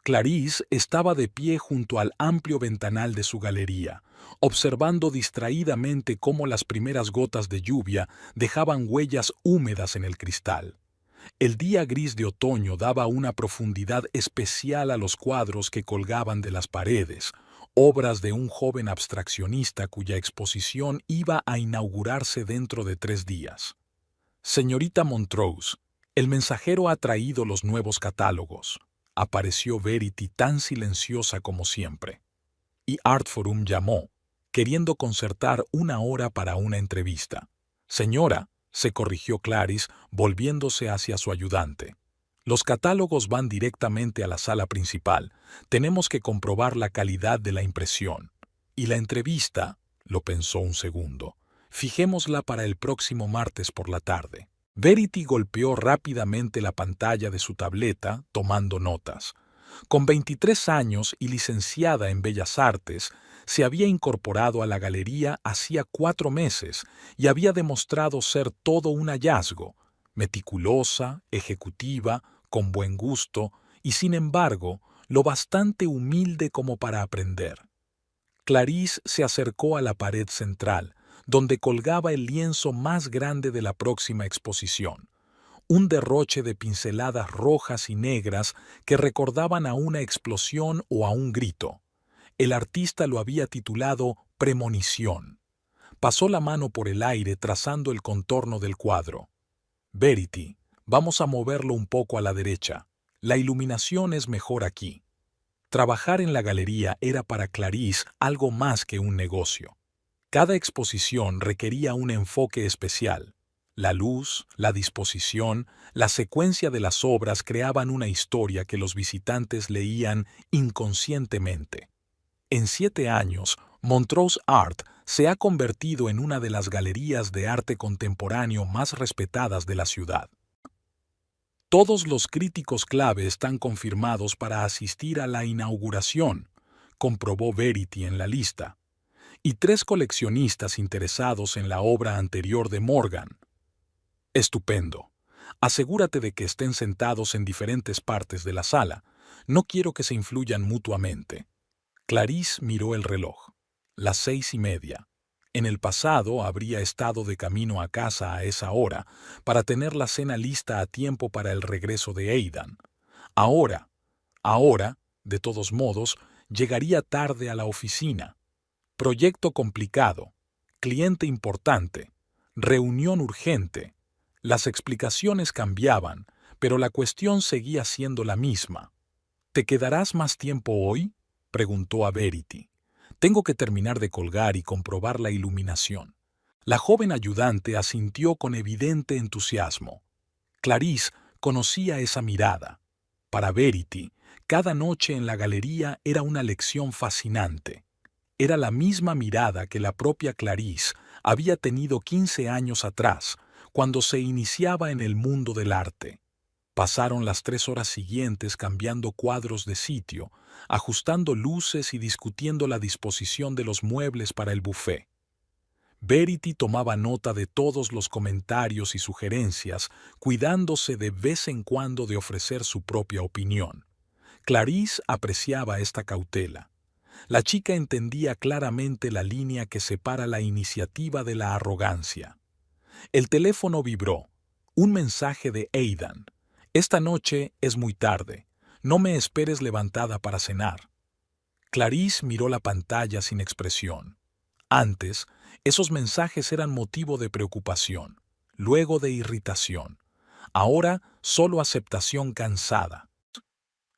Clarice estaba de pie junto al amplio ventanal de su galería, observando distraídamente cómo las primeras gotas de lluvia dejaban huellas húmedas en el cristal. El día gris de otoño daba una profundidad especial a los cuadros que colgaban de las paredes, obras de un joven abstraccionista cuya exposición iba a inaugurarse dentro de 3 días. Señorita Montrose, el mensajero ha traído los nuevos catálogos. Apareció Verity tan silenciosa como siempre. Y Artforum llamó, queriendo concertar una hora para una entrevista. Señora, se corrigió Clarice, volviéndose hacia su ayudante. Los catálogos van directamente a la sala principal. Tenemos que comprobar la calidad de la impresión. Y la entrevista, lo pensó un segundo, fijémosla para el próximo martes por la tarde. Verity golpeó rápidamente la pantalla de su tableta, tomando notas. Con 23 años y licenciada en Bellas Artes, se había incorporado a la galería hacía 4 meses y había demostrado ser todo un hallazgo, meticulosa, ejecutiva, con buen gusto y, sin embargo, lo bastante humilde como para aprender. Clarice se acercó a la pared central, donde colgaba el lienzo más grande de la próxima exposición, un derroche de pinceladas rojas y negras que recordaban a una explosión o a un grito. El artista lo había titulado Premonición. Pasó la mano por el aire trazando el contorno del cuadro. Verity, vamos a moverlo un poco a la derecha. La iluminación es mejor aquí. Trabajar en la galería era para Clarice algo más que un negocio. Cada exposición requería un enfoque especial. La luz, la disposición, la secuencia de las obras creaban una historia que los visitantes leían inconscientemente. En 7 años, Montrose Art se ha convertido en una de las galerías de arte contemporáneo más respetadas de la ciudad. Todos los críticos clave están confirmados para asistir a la inauguración, comprobó Verity en la lista, y 3 coleccionistas interesados en la obra anterior de Morgan. Estupendo. Asegúrate de que estén sentados en diferentes partes de la sala. No quiero que se influyan mutuamente. Clarice miró el reloj. Las 6:30. En el pasado habría estado de camino a casa a esa hora para tener la cena lista a tiempo para el regreso de Aidan. Ahora, de todos modos, llegaría tarde a la oficina. Proyecto complicado, cliente importante, reunión urgente. Las explicaciones cambiaban, pero la cuestión seguía siendo la misma. ¿Te quedarás más tiempo hoy?, preguntó a Verity. Tengo que terminar de colgar y comprobar la iluminación. La joven ayudante asintió con evidente entusiasmo. Clarice conocía esa mirada. Para Verity, cada noche en la galería era una lección fascinante. Era la misma mirada que la propia Clarice había tenido 15 años atrás, cuando se iniciaba en el mundo del arte. Pasaron las 3 horas siguientes cambiando cuadros de sitio, ajustando luces y discutiendo la disposición de los muebles para el buffet. Verity tomaba nota de todos los comentarios y sugerencias, cuidándose de vez en cuando de ofrecer su propia opinión. Clarice apreciaba esta cautela. La chica entendía claramente la línea que separa la iniciativa de la arrogancia. El teléfono vibró. Un mensaje de Aidan. Esta noche es muy tarde. No me esperes levantada para cenar. Clarice miró la pantalla sin expresión. Antes, esos mensajes eran motivo de preocupación, luego de irritación. Ahora, solo aceptación cansada.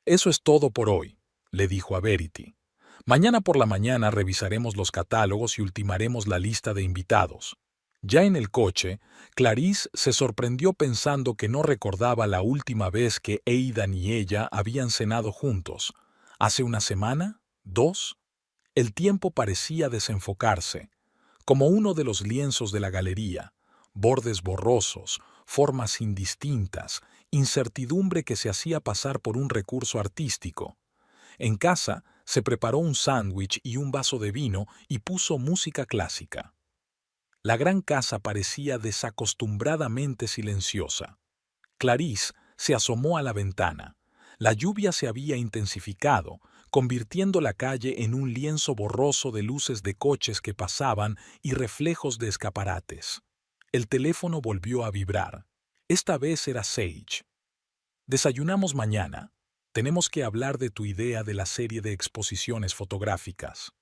Eso es todo por hoy, le dijo a Verity. Mañana por la mañana revisaremos los catálogos y ultimaremos la lista de invitados. Ya en el coche, Clarice se sorprendió pensando que no recordaba la última vez que Aidan y ella habían cenado juntos. ¿Hace una semana? ¿2? El tiempo parecía desenfocarse, como uno de los lienzos de la galería, bordes borrosos, formas indistintas, incertidumbre que se hacía pasar por un recurso artístico. En casa, se preparó un sándwich y un vaso de vino y puso música clásica. La gran casa parecía desacostumbradamente silenciosa. Clarice se asomó a la ventana. La lluvia se había intensificado, convirtiendo la calle en un lienzo borroso de luces de coches que pasaban y reflejos de escaparates. El teléfono volvió a vibrar. Esta vez era Sage. Desayunamos mañana. Tenemos que hablar de tu idea de la serie de exposiciones fotográficas.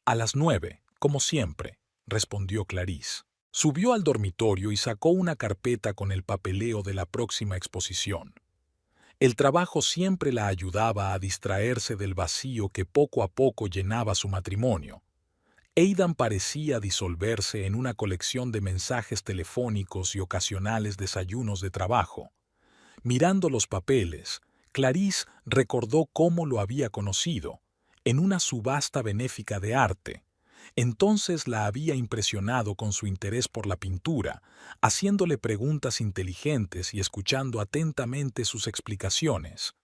A las 9, como siempre, respondió Clarice. Subió al dormitorio y sacó una carpeta con el papeleo de la próxima exposición. El trabajo siempre la ayudaba a distraerse del vacío que poco a poco llenaba su matrimonio. Aidan parecía disolverse en una colección de mensajes telefónicos y ocasionales desayunos de trabajo. Mirando los papeles, Clarice recordó cómo lo había conocido, en una subasta benéfica de arte. Entonces la había impresionado con su interés por la pintura, haciéndole preguntas inteligentes y escuchando atentamente sus explicaciones.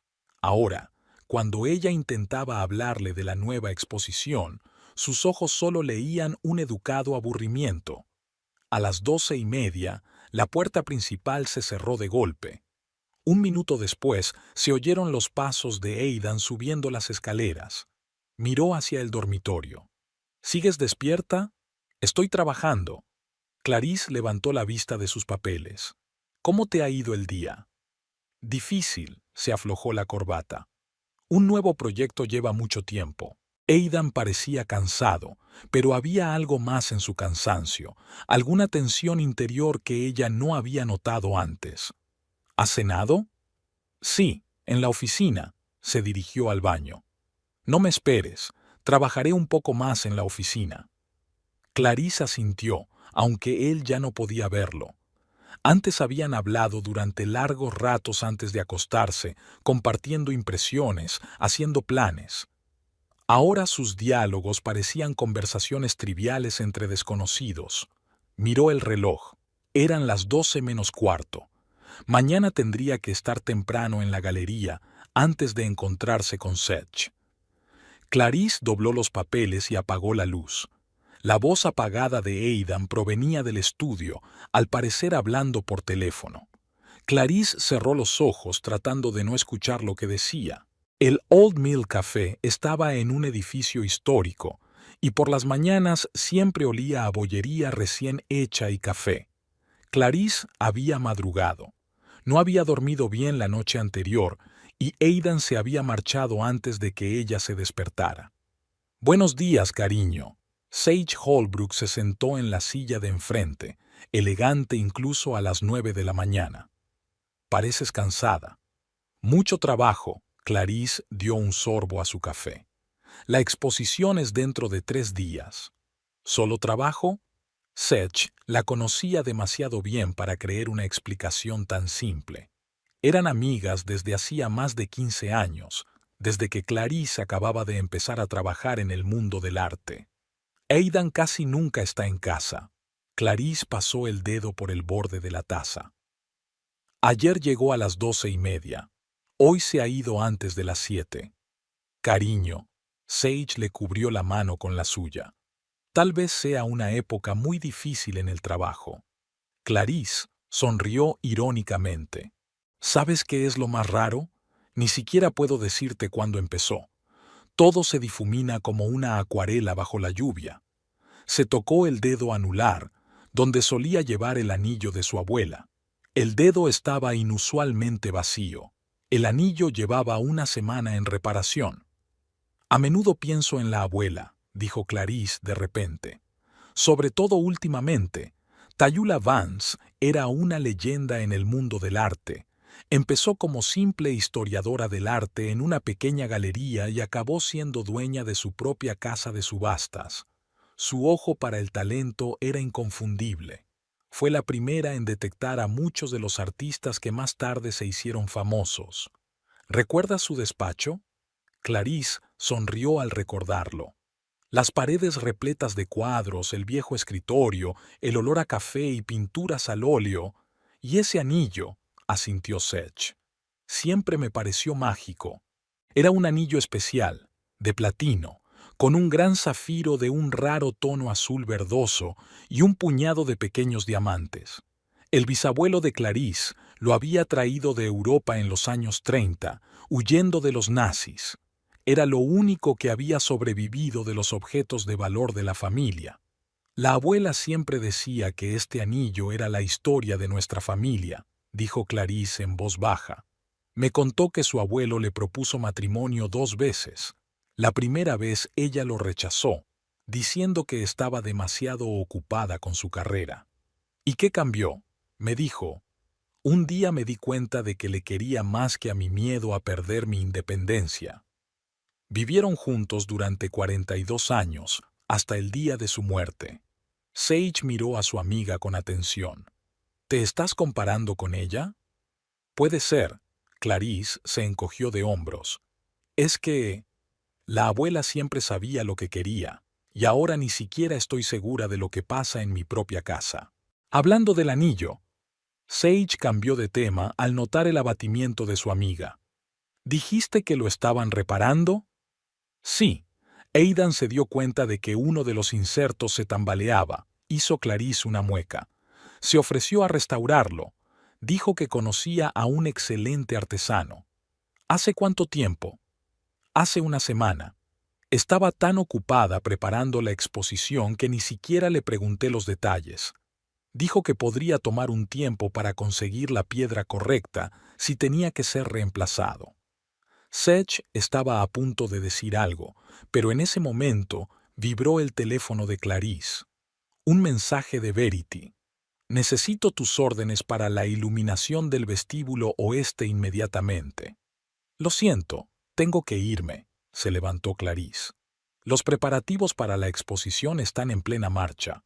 Ahora, cuando ella intentaba hablarle de la nueva exposición, sus ojos solo leían un educado aburrimiento. A las 12:30, la puerta principal se cerró de golpe. Un minuto después, se oyeron los pasos de Aidan subiendo las escaleras. Miró hacia el dormitorio. ¿Sigues despierta? Estoy trabajando. Clarice levantó la vista de sus papeles. ¿Cómo te ha ido el día? Difícil, se aflojó la corbata. Un nuevo proyecto lleva mucho tiempo. Aidan parecía cansado, pero había algo más en su cansancio, alguna tensión interior que ella no había notado antes. ¿Has cenado? Sí, en la oficina. Se dirigió al baño. No me esperes. Trabajaré un poco más en la oficina. Clarissa asintió, aunque él ya no podía verlo. Antes habían hablado durante largos ratos antes de acostarse, compartiendo impresiones, haciendo planes. Ahora sus diálogos parecían conversaciones triviales entre desconocidos. Miró el reloj. Eran las 12 menos cuarto. Mañana tendría que estar temprano en la galería antes de encontrarse con Sage. Clarice dobló los papeles y apagó la luz. La voz apagada de Aidan provenía del estudio, al parecer hablando por teléfono. Clarice cerró los ojos tratando de no escuchar lo que decía. El Old Mill Café estaba en un edificio histórico, y por las mañanas siempre olía a bollería recién hecha y café. Clarice había madrugado. No había dormido bien la noche anterior, y Aidan se había marchado antes de que ella se despertara. «Buenos días, cariño». Sage Holbrook se sentó en la silla de enfrente, elegante incluso a las 9 de la mañana. «Pareces cansada». «Mucho trabajo». Clarice dio un sorbo a su café. «La exposición es dentro de 3 días». «¿Solo trabajo?» Sage la conocía demasiado bien para creer una explicación tan simple. Eran amigas desde hacía más de 15 años, desde que Clarice acababa de empezar a trabajar en el mundo del arte. Aidan casi nunca está en casa. Clarice pasó el dedo por el borde de la taza. Ayer llegó a las 12:30. Hoy se ha ido antes de las 7. Cariño, Sage le cubrió la mano con la suya. Tal vez sea una época muy difícil en el trabajo. Clarice sonrió irónicamente. ¿Sabes qué es lo más raro? Ni siquiera puedo decirte cuándo empezó. Todo se difumina como una acuarela bajo la lluvia. Se tocó el dedo anular, donde solía llevar el anillo de su abuela. El dedo estaba inusualmente vacío. El anillo llevaba una semana en reparación. A menudo pienso en la abuela, dijo Clarice de repente. Sobre todo últimamente. Tayula Vance era una leyenda en el mundo del arte. Empezó como simple historiadora del arte en una pequeña galería y acabó siendo dueña de su propia casa de subastas. Su ojo para el talento era inconfundible. Fue la primera en detectar a muchos de los artistas que más tarde se hicieron famosos. ¿Recuerdas su despacho? Clarice sonrió al recordarlo. Las paredes repletas de cuadros, el viejo escritorio, el olor a café y pinturas al óleo, y ese anillo, asintió Sage. Siempre me pareció mágico. Era un anillo especial, de platino, con un gran zafiro de un raro tono azul verdoso y un puñado de pequeños diamantes. El bisabuelo de Clarice Lo había traído de Europa en los años 30, huyendo de los nazis. Era lo único que había sobrevivido de los objetos de valor de la familia. La abuela siempre decía que este anillo era la historia de nuestra familia, dijo Clarice en voz baja. Me contó que su abuelo le propuso matrimonio 2 veces. La primera vez ella lo rechazó, diciendo que estaba demasiado ocupada con su carrera. ¿Y qué cambió? Me dijo. Un día me di cuenta de que le quería más que a mi miedo a perder mi independencia. Vivieron juntos durante 42 años, hasta el día de su muerte. Sage miró a su amiga con atención. ¿Te estás comparando con ella? Puede ser. Clarice se encogió de hombros. Es que la abuela siempre sabía lo que quería, y ahora ni siquiera estoy segura de lo que pasa en mi propia casa. Hablando del anillo, Sage cambió de tema al notar el abatimiento de su amiga. ¿Dijiste que lo estaban reparando? Sí. Aidan se dio cuenta de que uno de los insertos se tambaleaba. Hizo Clarice una mueca. Se ofreció a restaurarlo. Dijo que conocía a un excelente artesano. ¿Hace cuánto tiempo? Hace una semana. Estaba tan ocupada preparando la exposición que ni siquiera le pregunté los detalles. Dijo que podría tomar un tiempo para conseguir la piedra correcta si tenía que ser reemplazado. Sage estaba a punto de decir algo, pero en ese momento vibró el teléfono de Clarice. Un mensaje de Verity. Necesito tus órdenes para la iluminación del vestíbulo oeste inmediatamente. Lo siento, tengo que irme, se levantó Clarice. Los preparativos para la exposición están en plena marcha.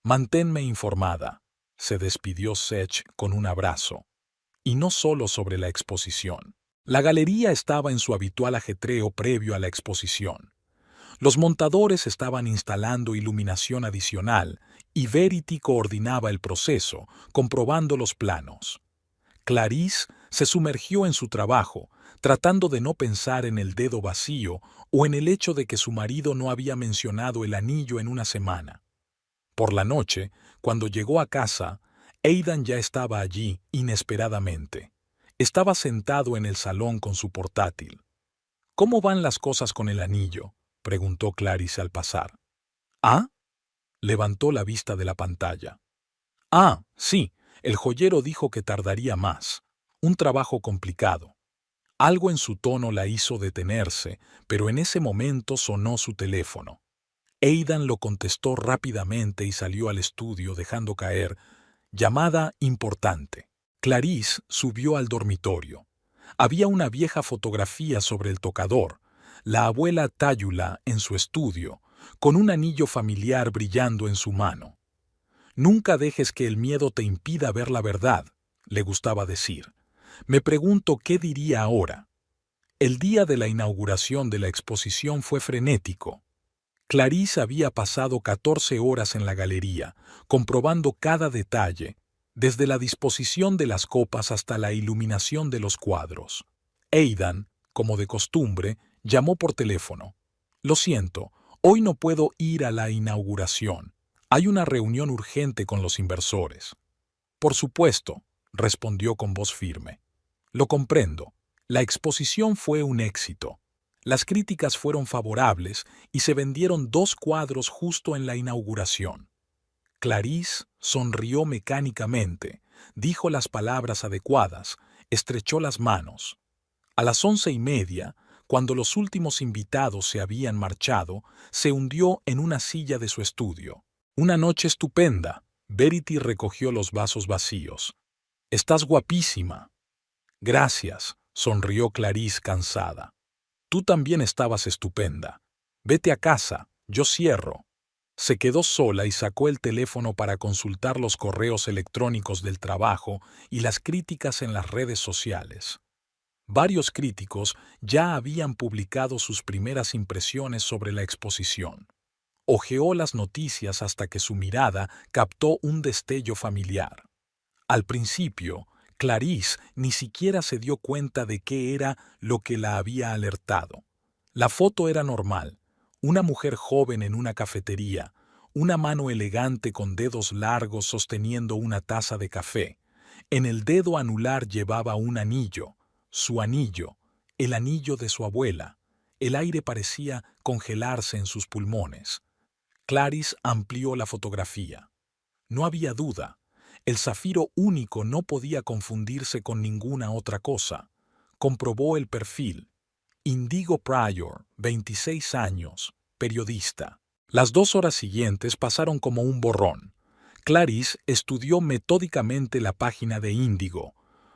Manténme informada, se despidió Sage con un abrazo. Y no solo sobre la exposición. La galería estaba en su habitual ajetreo previo a la exposición. Los montadores estaban instalando iluminación adicional y Verity coordinaba el proceso, comprobando los planos. Clarice se sumergió en su trabajo, tratando de no pensar en el dedo vacío o en el hecho de que su marido no había mencionado el anillo en una semana. Por la noche, cuando llegó a casa, Aidan ya estaba allí inesperadamente. Estaba sentado en el salón con su portátil. ¿Cómo van las cosas con el anillo?, preguntó Clarice al pasar. ¿Ah? Levantó la vista de la pantalla. Ah, sí, el joyero dijo que tardaría más. Un trabajo complicado. Algo en su tono la hizo detenerse, pero en ese momento sonó su teléfono. Aidan lo contestó rápidamente y salió al estudio dejando caer llamada importante. Clarice subió al dormitorio. Había una vieja fotografía sobre el tocador, la abuela Táyula en su estudio, con un anillo familiar brillando en su mano. Nunca dejes que el miedo te impida ver la verdad, le gustaba decir. Me pregunto qué diría ahora. El día de la inauguración de la exposición fue frenético. Clarice había pasado 14 horas en la galería, comprobando cada detalle, desde la disposición de las copas hasta la iluminación de los cuadros. Aidan, como de costumbre, llamó por teléfono. Lo siento, hoy no puedo ir a la inauguración. Hay una reunión urgente con los inversores. Por supuesto, respondió con voz firme. Lo comprendo. La exposición fue un éxito. Las críticas fueron favorables y se vendieron 2 cuadros justo en la inauguración. Clarice sonrió mecánicamente, dijo las palabras adecuadas, estrechó las manos. A las 11:30, cuando los últimos invitados se habían marchado, se hundió en una silla de su estudio. Una noche estupenda. Verity recogió los vasos vacíos. Estás guapísima. Gracias, sonrió Clarice cansada. Tú también estabas estupenda. Vete a casa, yo cierro. Se quedó sola y sacó el teléfono para consultar los correos electrónicos del trabajo y las críticas en las redes sociales. Varios críticos ya habían publicado sus primeras impresiones sobre la exposición. Hojeó las noticias hasta que su mirada captó un destello familiar. Al principio, Clarice ni siquiera se dio cuenta de qué era lo que la había alertado. La foto era normal. Una mujer joven en una cafetería, una mano elegante con dedos largos sosteniendo una taza de café. En el dedo anular llevaba un anillo, su anillo, el anillo de su abuela. El aire parecía congelarse en sus pulmones. Clarice amplió la fotografía. No había duda. El zafiro único no podía confundirse con ninguna otra cosa. Comprobó el perfil. Indigo Pryor, 26 años, periodista. Las 2 horas siguientes pasaron como un borrón. Clarice estudió metódicamente la página de Índigo.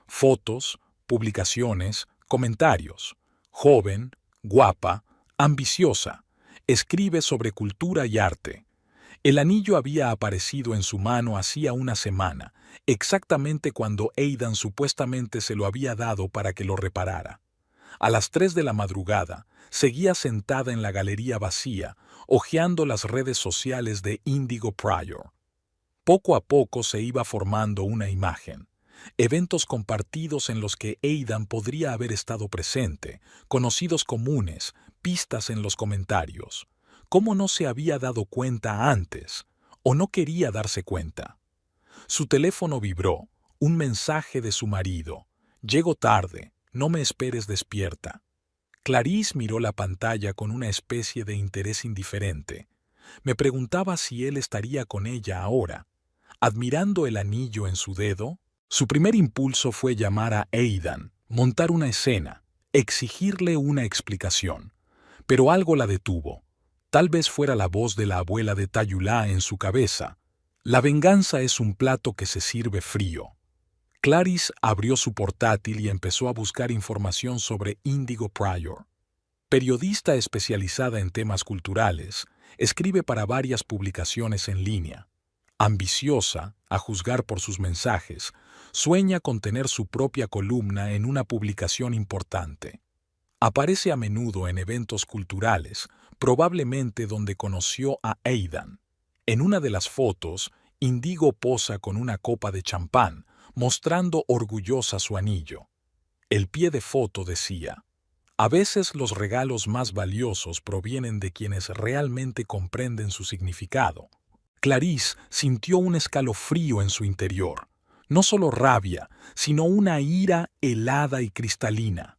Fotos, publicaciones, comentarios. Joven, guapa, ambiciosa. Escribe sobre cultura y arte. El anillo había aparecido en su mano hacía una semana, exactamente cuando Aidan supuestamente se lo había dado para que lo reparara. A las 3 de la madrugada, seguía sentada en la galería vacía, hojeando las redes sociales de Indigo Pryor. Poco a poco se iba formando una imagen. Eventos compartidos en los que Aidan podría haber estado presente, conocidos comunes, pistas en los comentarios. ¿Cómo no se había dado cuenta antes? ¿O no quería darse cuenta? Su teléfono vibró, un mensaje de su marido. «Llego tarde, no me esperes despierta». Clarice miró la pantalla con una especie de interés indiferente. Me preguntaba si él estaría con ella ahora. Admirando el anillo en su dedo, su primer impulso fue llamar a Aidan, montar una escena, exigirle una explicación. Pero algo la detuvo. Tal vez fuera la voz de la abuela de Tayulá en su cabeza. La venganza es un plato que se sirve frío. Clarice abrió su portátil y empezó a buscar información sobre Indigo Pryor. Periodista especializada en temas culturales, escribe para varias publicaciones en línea. Ambiciosa, a juzgar por sus mensajes, sueña con tener su propia columna en una publicación importante. Aparece a menudo en eventos culturales, probablemente donde conoció a Aidan. En una de las fotos, Indigo posa con una copa de champán, mostrando orgullosa su anillo. El pie de foto decía: «A veces los regalos más valiosos provienen de quienes realmente comprenden su significado». Clarice sintió un escalofrío en su interior. No solo rabia, sino una ira helada y cristalina.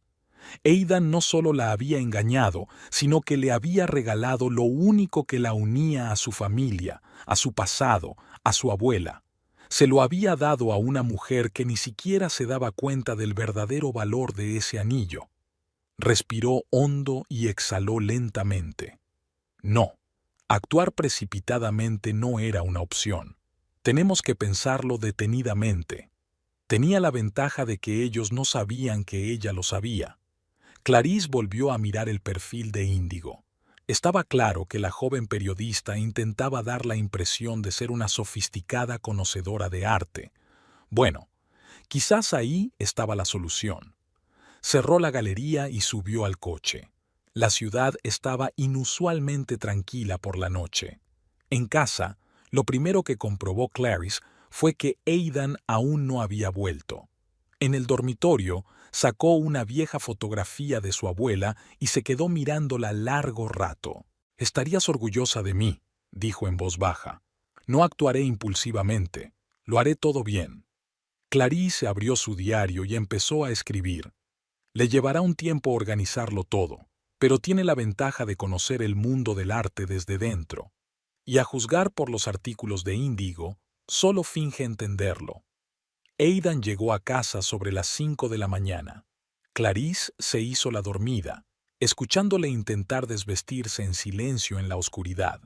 Aidan no solo la había engañado, sino que le había regalado lo único que la unía a su familia, a su pasado, a su abuela. Se lo había dado a una mujer que ni siquiera se daba cuenta del verdadero valor de ese anillo. Respiró hondo y exhaló lentamente. No, actuar precipitadamente no era una opción. Tenemos que pensarlo detenidamente. Tenía la ventaja de que ellos no sabían que ella lo sabía. Clarice volvió a mirar el perfil de Índigo. Estaba claro que la joven periodista intentaba dar la impresión de ser una sofisticada conocedora de arte. Bueno, quizás ahí estaba la solución. Cerró la galería y subió al coche. La ciudad estaba inusualmente tranquila por la noche. En casa, lo primero que comprobó Clarice fue que Aidan aún no había vuelto. En el dormitorio, sacó una vieja fotografía de su abuela y se quedó mirándola largo rato. «Estarías orgullosa de mí», dijo en voz baja. «No actuaré impulsivamente. Lo haré todo bien». Clarice abrió su diario y empezó a escribir. Le llevará un tiempo organizarlo todo, pero tiene la ventaja de conocer el mundo del arte desde dentro. Y a juzgar por los artículos de Índigo, solo finge entenderlo. Aidan llegó a casa sobre las 5 de la mañana. Clarice se hizo la dormida, escuchándole intentar desvestirse en silencio en la oscuridad.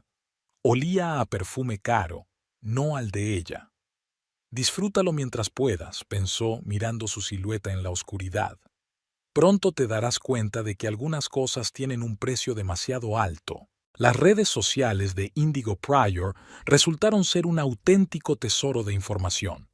Olía a perfume caro, no al de ella. «Disfrútalo mientras puedas», pensó mirando su silueta en la oscuridad. «Pronto te darás cuenta de que algunas cosas tienen un precio demasiado alto». Las redes sociales de Indigo Pryor resultaron ser un auténtico tesoro de información.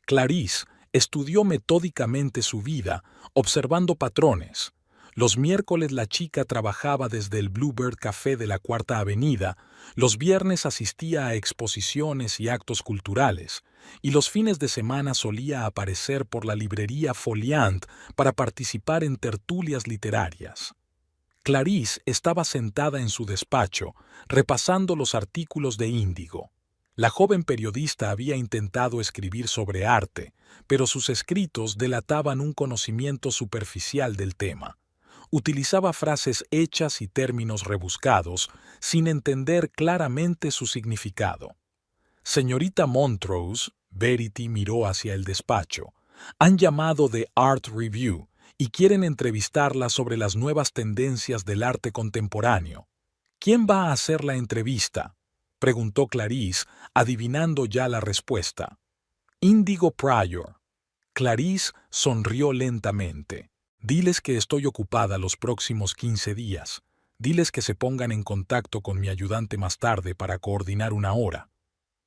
Clarice estudió metódicamente su vida, observando patrones. Los miércoles la chica trabajaba desde el Bluebird Café de la Cuarta Avenida, los viernes asistía a exposiciones y actos culturales, y los fines de semana solía aparecer por la librería Foliant para participar en tertulias literarias. Clarice estaba sentada en su despacho, repasando los artículos de Índigo. La joven periodista había intentado escribir sobre arte, pero sus escritos delataban un conocimiento superficial del tema. Utilizaba frases hechas y términos rebuscados, sin entender claramente su significado. Señorita Montrose, Verity miró hacia el despacho. Han llamado de Art Review y quieren entrevistarla sobre las nuevas tendencias del arte contemporáneo. ¿Quién va a hacer la entrevista?, preguntó Clarice, adivinando ya la respuesta. Índigo Pryor. Clarice sonrió lentamente. Diles que estoy ocupada los próximos 15 días. Diles que se pongan en contacto con mi ayudante más tarde para coordinar una hora.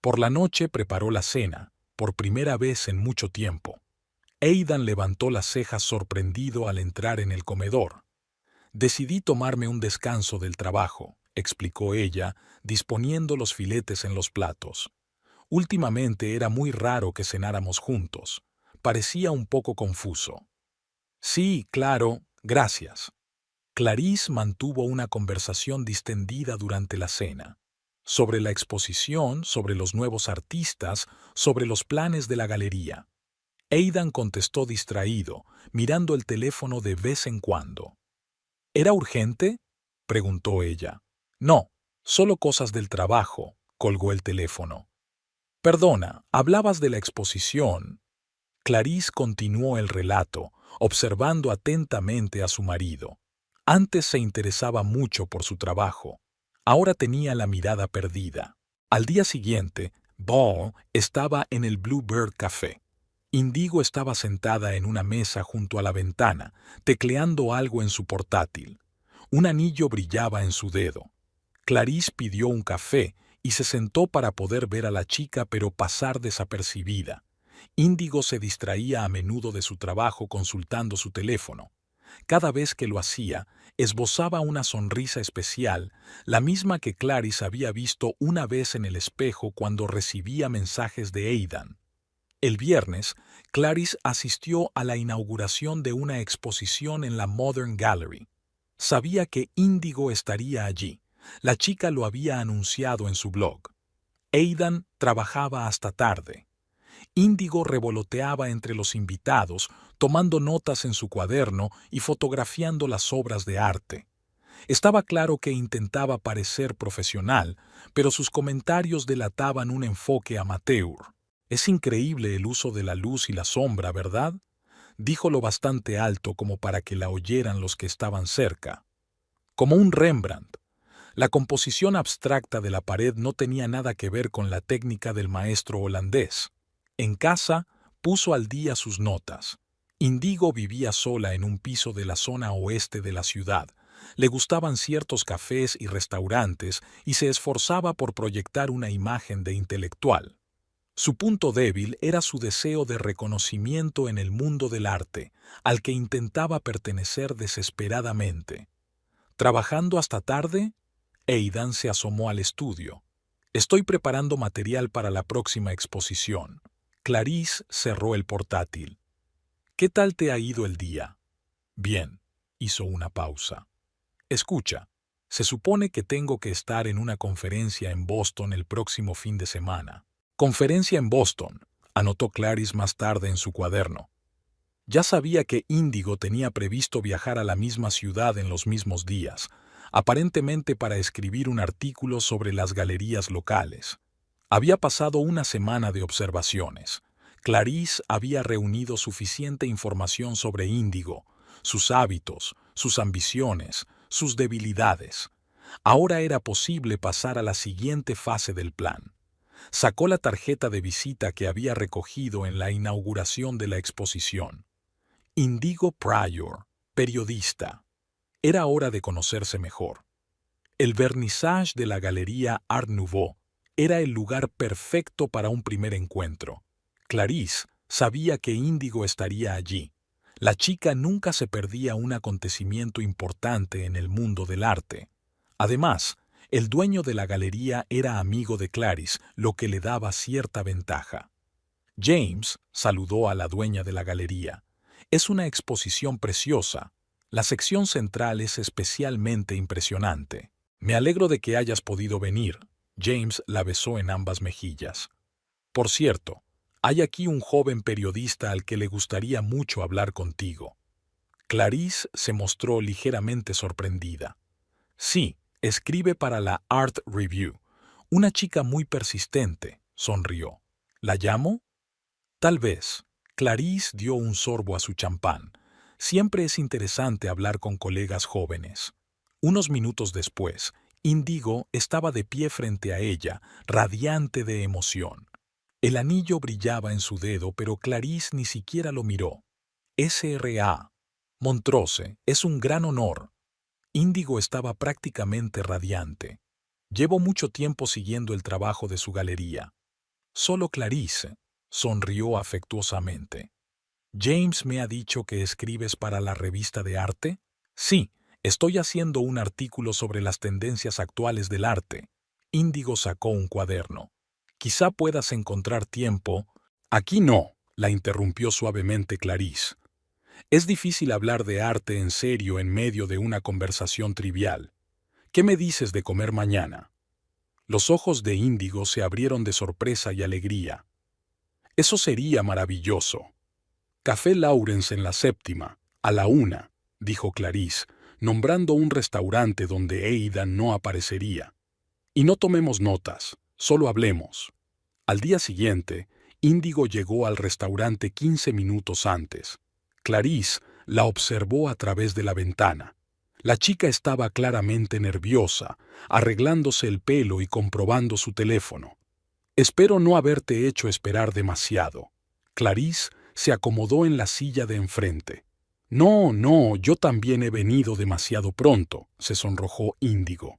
Por la noche preparó la cena, por primera vez en mucho tiempo. Aidan levantó las cejas sorprendido al entrar en el comedor. Decidí tomarme un descanso del trabajo, explicó ella, disponiendo los filetes en los platos. Últimamente era muy raro que cenáramos juntos. Parecía un poco confuso. Sí, claro, gracias. Clarice mantuvo una conversación distendida durante la cena. Sobre la exposición, sobre los nuevos artistas, sobre los planes de la galería. Aidan contestó distraído, mirando el teléfono de vez en cuando. ¿Era urgente?, preguntó ella. No, solo cosas del trabajo, colgó el teléfono. Perdona, hablabas de la exposición. Clarice continuó el relato, observando atentamente a su marido. Antes se interesaba mucho por su trabajo. Ahora tenía la mirada perdida. Al día siguiente, Ball estaba en el Bluebird Café. Indigo estaba sentada en una mesa junto a la ventana, tecleando algo en su portátil. Un anillo brillaba en su dedo. Clarice pidió un café y se sentó para poder ver a la chica pero pasar desapercibida. Índigo se distraía a menudo de su trabajo consultando su teléfono. Cada vez que lo hacía, esbozaba una sonrisa especial, la misma que Clarice había visto una vez en el espejo cuando recibía mensajes de Aidan. El viernes, Clarice asistió a la inauguración de una exposición en la Modern Gallery. Sabía que Índigo estaría allí. La chica lo había anunciado en su blog. Aidan trabajaba hasta tarde. Índigo revoloteaba entre los invitados, tomando notas en su cuaderno y fotografiando las obras de arte. Estaba claro que intentaba parecer profesional, pero sus comentarios delataban un enfoque amateur. Es increíble el uso de la luz y la sombra, ¿verdad?, dijo lo bastante alto como para que la oyeran los que estaban cerca. Como un Rembrandt. La composición abstracta de la pared no tenía nada que ver con la técnica del maestro holandés. En casa, puso al día sus notas. Indigo vivía sola en un piso de la zona oeste de la ciudad. Le gustaban ciertos cafés y restaurantes y se esforzaba por proyectar una imagen de intelectual. Su punto débil era su deseo de reconocimiento en el mundo del arte, al que intentaba pertenecer desesperadamente. ¿Trabajando hasta tarde? Aidan se asomó al estudio. Estoy preparando material para la próxima exposición. Clarice cerró el portátil. ¿Qué tal te ha ido el día? Bien, hizo una pausa. Escucha, se supone que tengo que estar en una conferencia en Boston el próximo fin de semana. Conferencia en Boston, anotó Clarice más tarde en su cuaderno. Ya sabía que Índigo tenía previsto viajar a la misma ciudad en los mismos días, aparentemente para escribir un artículo sobre las galerías locales. Había pasado una semana de observaciones. Clarice había reunido suficiente información sobre Índigo, sus hábitos, sus ambiciones, sus debilidades. Ahora era posible pasar a la siguiente fase del plan. Sacó la tarjeta de visita que había recogido en la inauguración de la exposición. Indigo Pryor, periodista. Era hora de conocerse mejor. El vernissage de la galería Art Nouveau era el lugar perfecto para un primer encuentro. Clarice sabía que Índigo estaría allí. La chica nunca se perdía un acontecimiento importante en el mundo del arte. Además, el dueño de la galería era amigo de Clarice, lo que le daba cierta ventaja. James saludó a la dueña de la galería. Es una exposición preciosa. La sección central es especialmente impresionante. Me alegro de que hayas podido venir, James la besó en ambas mejillas. Por cierto, hay aquí un joven periodista al que le gustaría mucho hablar contigo. Clarice se mostró ligeramente sorprendida. Sí, escribe para la Art Review. Una chica muy persistente, sonrió. ¿La llamo? Tal vez. Clarice dio un sorbo a su champán. Siempre es interesante hablar con colegas jóvenes. Unos minutos después, Índigo estaba de pie frente a ella, radiante de emoción. El anillo brillaba en su dedo, pero Clarice ni siquiera lo miró. S.R.A. Montrose, es un gran honor. Índigo estaba prácticamente radiante. Llevo mucho tiempo siguiendo el trabajo de su galería. Solo Clarice sonrió afectuosamente. ¿James me ha dicho que escribes para la revista de arte? Sí, estoy haciendo un artículo sobre las tendencias actuales del arte. Índigo sacó un cuaderno. Quizá puedas encontrar tiempo. Aquí no, la interrumpió suavemente Clarice. Es difícil hablar de arte en serio en medio de una conversación trivial. ¿Qué me dices de comer mañana? Los ojos de Índigo se abrieron de sorpresa y alegría. Eso sería maravilloso. Café Lawrence en la séptima, a la 1, dijo Clarice, nombrando un restaurante donde Aidan no aparecería. Y no tomemos notas, solo hablemos. Al día siguiente, Índigo llegó al restaurante 15 minutos antes. Clarice la observó a través de la ventana. La chica estaba claramente nerviosa, arreglándose el pelo y comprobando su teléfono. Espero no haberte hecho esperar demasiado. Clarice se acomodó en la silla de enfrente. No, no, yo también he venido demasiado pronto, se sonrojó Índigo.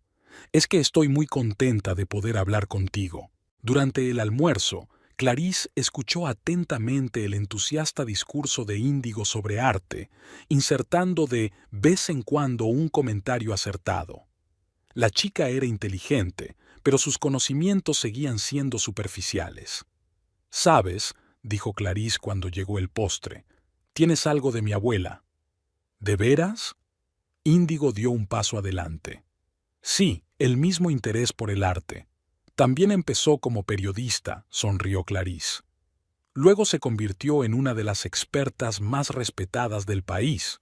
Es que estoy muy contenta de poder hablar contigo. Durante el almuerzo, Clarice escuchó atentamente el entusiasta discurso de Índigo sobre arte, insertando de vez en cuando un comentario acertado. La chica era inteligente, pero sus conocimientos seguían siendo superficiales. «¿Sabes?», dijo Clarice cuando llegó el postre, «tienes algo de mi abuela». «¿De veras?». Índigo dio un paso adelante. «Sí, el mismo interés por el arte. También empezó como periodista», sonrió Clarice. «Luego se convirtió en una de las expertas más respetadas del país».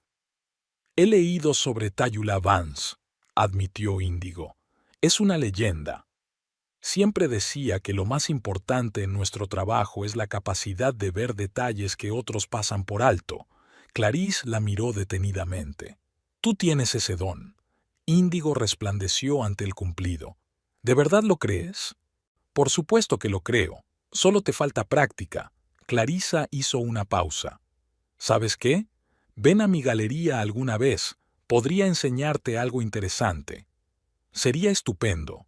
«He leído sobre Tayula Vance», admitió Índigo. «Es una leyenda. Siempre decía que lo más importante en nuestro trabajo es la capacidad de ver detalles que otros pasan por alto». Clarice la miró detenidamente. «Tú tienes ese don». Índigo resplandeció ante el cumplido. ¿De verdad lo crees? Por supuesto que lo creo. Solo te falta práctica. Clarisa hizo una pausa. ¿Sabes qué? Ven a mi galería alguna vez. Podría enseñarte algo interesante. Sería estupendo.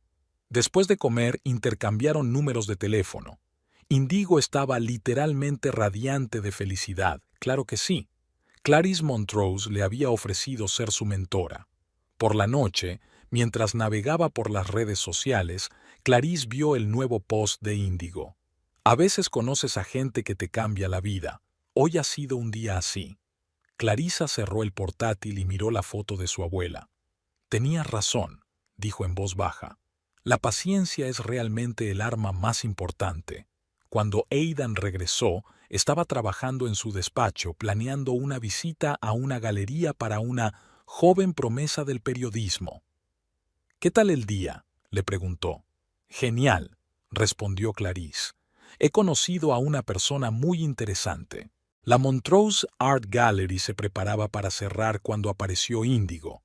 Después de comer, intercambiaron números de teléfono. Índigo estaba literalmente radiante de felicidad. Claro que sí. Clarice Montrose le había ofrecido ser su mentora. Por la noche, mientras navegaba por las redes sociales, Clarice vio el nuevo post de Índigo. A veces conoces a gente que te cambia la vida. Hoy ha sido un día así. Clarisa cerró el portátil y miró la foto de su abuela. Tenías razón, dijo en voz baja. La paciencia es realmente el arma más importante. Cuando Aidan regresó, estaba trabajando en su despacho planeando una visita a una galería para una joven promesa del periodismo. «¿Qué tal el día?», le preguntó. «Genial», respondió Clarice. «He conocido a una persona muy interesante». La Montrose Art Gallery se preparaba para cerrar cuando apareció Índigo.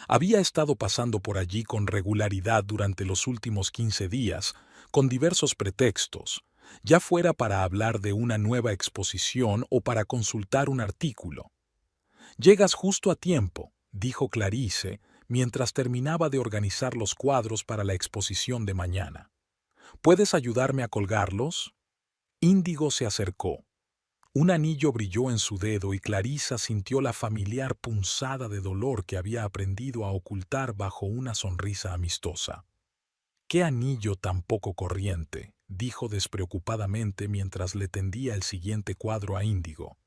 Había estado pasando por allí con regularidad durante los últimos 15 días, con diversos pretextos, ya fuera para hablar de una nueva exposición o para consultar un artículo. «Llegas justo a tiempo», dijo Clarice, mientras terminaba de organizar los cuadros para la exposición de mañana. «¿Puedes ayudarme a colgarlos?». Índigo se acercó. Un anillo brilló en su dedo y Clarisa sintió la familiar punzada de dolor que había aprendido a ocultar bajo una sonrisa amistosa. «¡Qué anillo tan poco corriente!», dijo despreocupadamente mientras le tendía el siguiente cuadro a Índigo.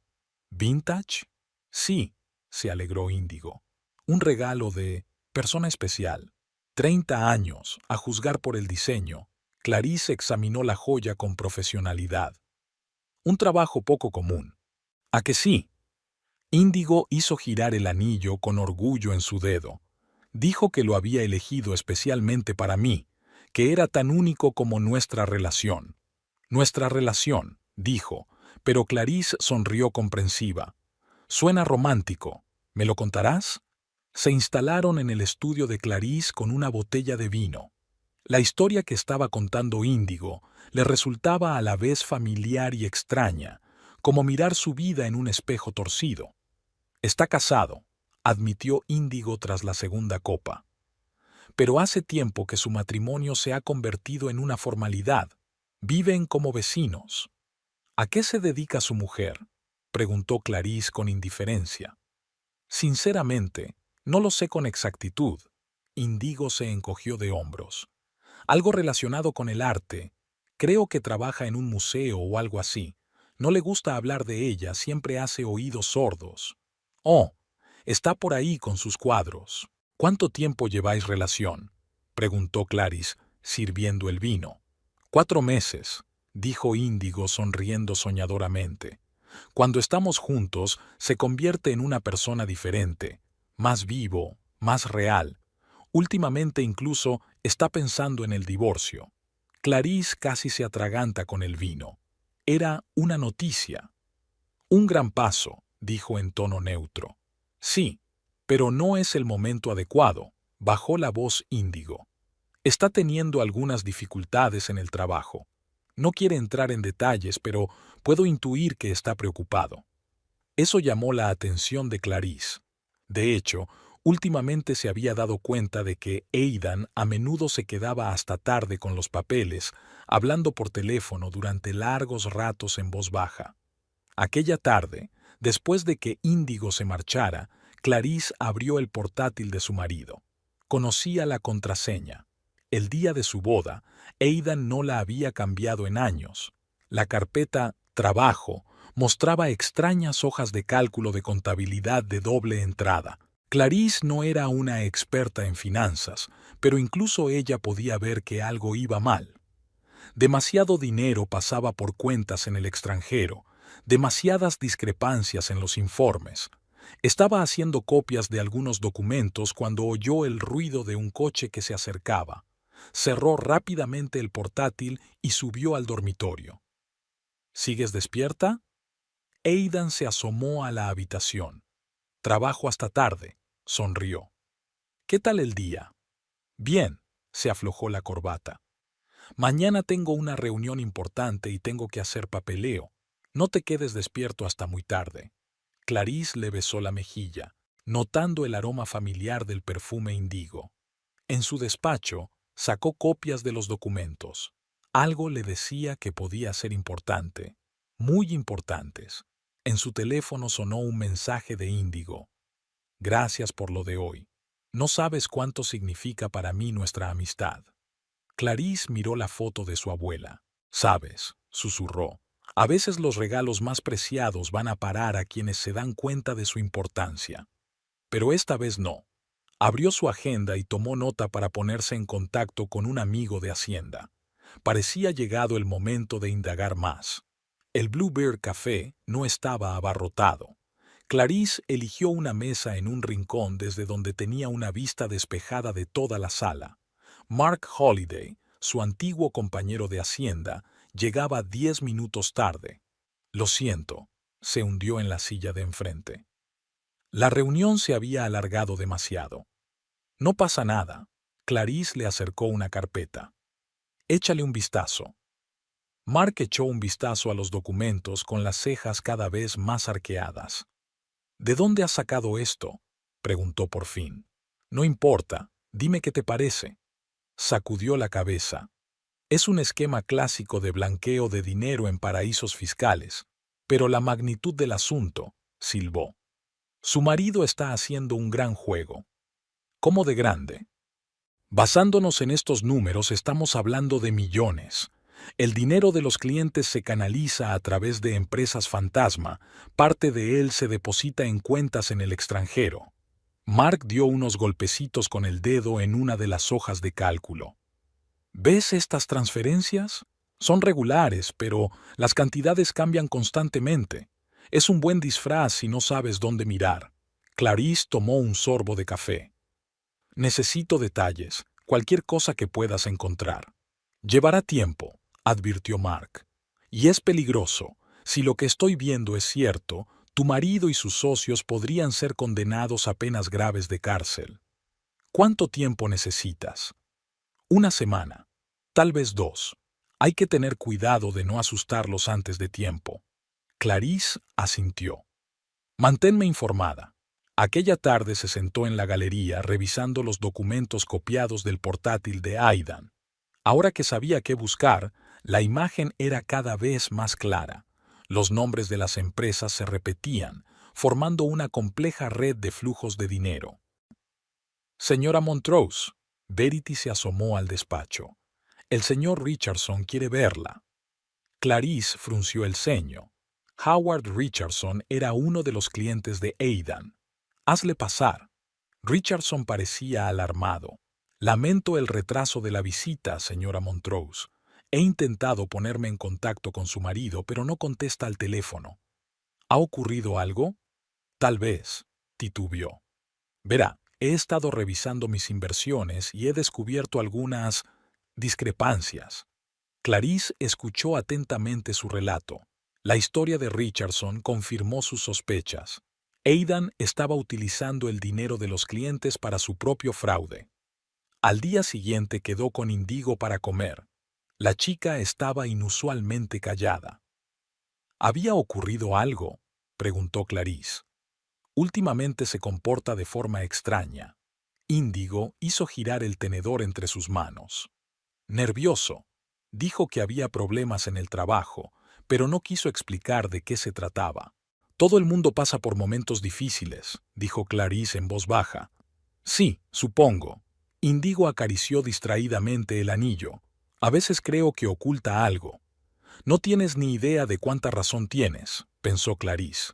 «¿Vintage?». «Sí», se alegró Índigo. «Un regalo de persona especial». 30 años, a juzgar por el diseño, Clarice examinó la joya con profesionalidad. Un trabajo poco común. ¿A que sí? Índigo hizo girar el anillo con orgullo en su dedo. Dijo que lo había elegido especialmente para mí, que era tan único como nuestra relación. Nuestra relación, dijo, pero Clarice sonrió comprensiva. Suena romántico. ¿Me lo contarás? Se instalaron en el estudio de Clarice con una botella de vino. La historia que estaba contando Índigo le resultaba a la vez familiar y extraña, como mirar su vida en un espejo torcido. Está casado, admitió Índigo tras la segunda copa. Pero hace tiempo que su matrimonio se ha convertido en una formalidad. Viven como vecinos. ¿A qué se dedica su mujer?, preguntó Clarice con indiferencia. Sinceramente, no lo sé con exactitud. Índigo se encogió de hombros. Algo relacionado con el arte. Creo que trabaja en un museo o algo así. No le gusta hablar de ella, siempre hace oídos sordos. Oh, está por ahí con sus cuadros. ¿Cuánto tiempo lleváis relación?, preguntó Clarice, sirviendo el vino. 4 meses, dijo Índigo sonriendo soñadoramente. Cuando estamos juntos, se convierte en una persona diferente, más vivo, más real. Últimamente incluso está pensando en el divorcio. Clarice casi se atraganta con el vino. Era una noticia. Un gran paso, dijo en tono neutro. Sí, pero no es el momento adecuado, bajó la voz Índigo. Está teniendo algunas dificultades en el trabajo. No quiere entrar en detalles, pero puedo intuir que está preocupado. Eso llamó la atención de Clarice. De hecho, últimamente se había dado cuenta de que Aidan a menudo se quedaba hasta tarde con los papeles, hablando por teléfono durante largos ratos en voz baja. Aquella tarde, después de que Índigo se marchara, Clarice abrió el portátil de su marido. Conocía la contraseña. El día de su boda, Aidan no la había cambiado en años. La carpeta Trabajo mostraba extrañas hojas de cálculo de contabilidad de doble entrada. Clarice no era una experta en finanzas, pero incluso ella podía ver que algo iba mal. Demasiado dinero pasaba por cuentas en el extranjero, demasiadas discrepancias en los informes. Estaba haciendo copias de algunos documentos cuando oyó el ruido de un coche que se acercaba. Cerró rápidamente el portátil y subió al dormitorio. ¿Sigues despierta? Aidan se asomó a la habitación. Trabajo hasta tarde, sonrió. ¿Qué tal el día? Bien, se aflojó la corbata. Mañana tengo una reunión importante y tengo que hacer papeleo. No te quedes despierto hasta muy tarde. Clarice le besó la mejilla, notando el aroma familiar del perfume Índigo. En su despacho, sacó copias de los documentos. Algo le decía que podía ser importante, muy importantes. En su teléfono sonó un mensaje de Índigo. Gracias por lo de hoy. No sabes cuánto significa para mí nuestra amistad. Clarice miró la foto de su abuela. Sabes, susurró, a veces los regalos más preciados van a parar a quienes se dan cuenta de su importancia. Pero esta vez no. Abrió su agenda y tomó nota para ponerse en contacto con un amigo de Hacienda. Parecía llegado el momento de indagar más. El Bluebird Café no estaba abarrotado. Clarice eligió una mesa en un rincón desde donde tenía una vista despejada de toda la sala. Mark Holliday, su antiguo compañero de Hacienda, llegaba 10 minutos tarde. Lo siento, se hundió en la silla de enfrente. La reunión se había alargado demasiado. No pasa nada. Clarice le acercó una carpeta. Échale un vistazo. Mark echó un vistazo a los documentos con las cejas cada vez más arqueadas. ¿De dónde has sacado esto?, preguntó por fin. No importa, dime qué te parece. Sacudió la cabeza. Es un esquema clásico de blanqueo de dinero en paraísos fiscales, pero la magnitud del asunto, silbó. Su marido está haciendo un gran juego. ¿Cómo de grande? Basándonos en estos números estamos hablando de millones. El dinero de los clientes se canaliza a través de empresas fantasma, parte de él se deposita en cuentas en el extranjero. Mark dio unos golpecitos con el dedo en una de las hojas de cálculo. ¿Ves estas transferencias? Son regulares, pero las cantidades cambian constantemente. Es un buen disfraz si no sabes dónde mirar. Clarice tomó un sorbo de café. Necesito detalles, cualquier cosa que puedas encontrar. Llevará tiempo, advirtió Mark. Y es peligroso. Si lo que estoy viendo es cierto, tu marido y sus socios podrían ser condenados a penas graves de cárcel. ¿Cuánto tiempo necesitas? Una semana, tal vez 2. Hay que tener cuidado de no asustarlos antes de tiempo. Clarice asintió. Manténme informada. Aquella tarde se sentó en la galería revisando los documentos copiados del portátil de Aidan. Ahora que sabía qué buscar, la imagen era cada vez más clara. Los nombres de las empresas se repetían, formando una compleja red de flujos de dinero. Señora Montrose, Verity se asomó al despacho. El señor Richardson quiere verla. Clarice frunció el ceño. Howard Richardson era uno de los clientes de Aidan. Hazle pasar. Richardson parecía alarmado. Lamento el retraso de la visita, señora Montrose. He intentado ponerme en contacto con su marido, pero no contesta al teléfono. ¿Ha ocurrido algo? Tal vez, titubeó. Verá, he estado revisando mis inversiones y he descubierto algunas discrepancias. Clarice escuchó atentamente su relato. La historia de Richardson confirmó sus sospechas. Aidan estaba utilizando el dinero de los clientes para su propio fraude. Al día siguiente quedó con Indigo para comer. La chica estaba inusualmente callada. ¿Había ocurrido algo?, preguntó Clarice. Últimamente se comporta de forma extraña. Índigo hizo girar el tenedor entre sus manos. Nervioso, dijo que había problemas en el trabajo, pero no quiso explicar de qué se trataba. Todo el mundo pasa por momentos difíciles, dijo Clarice en voz baja. Sí, supongo. Índigo acarició distraídamente el anillo. A veces creo que oculta algo. No tienes ni idea de cuánta razón tienes, pensó Clarice.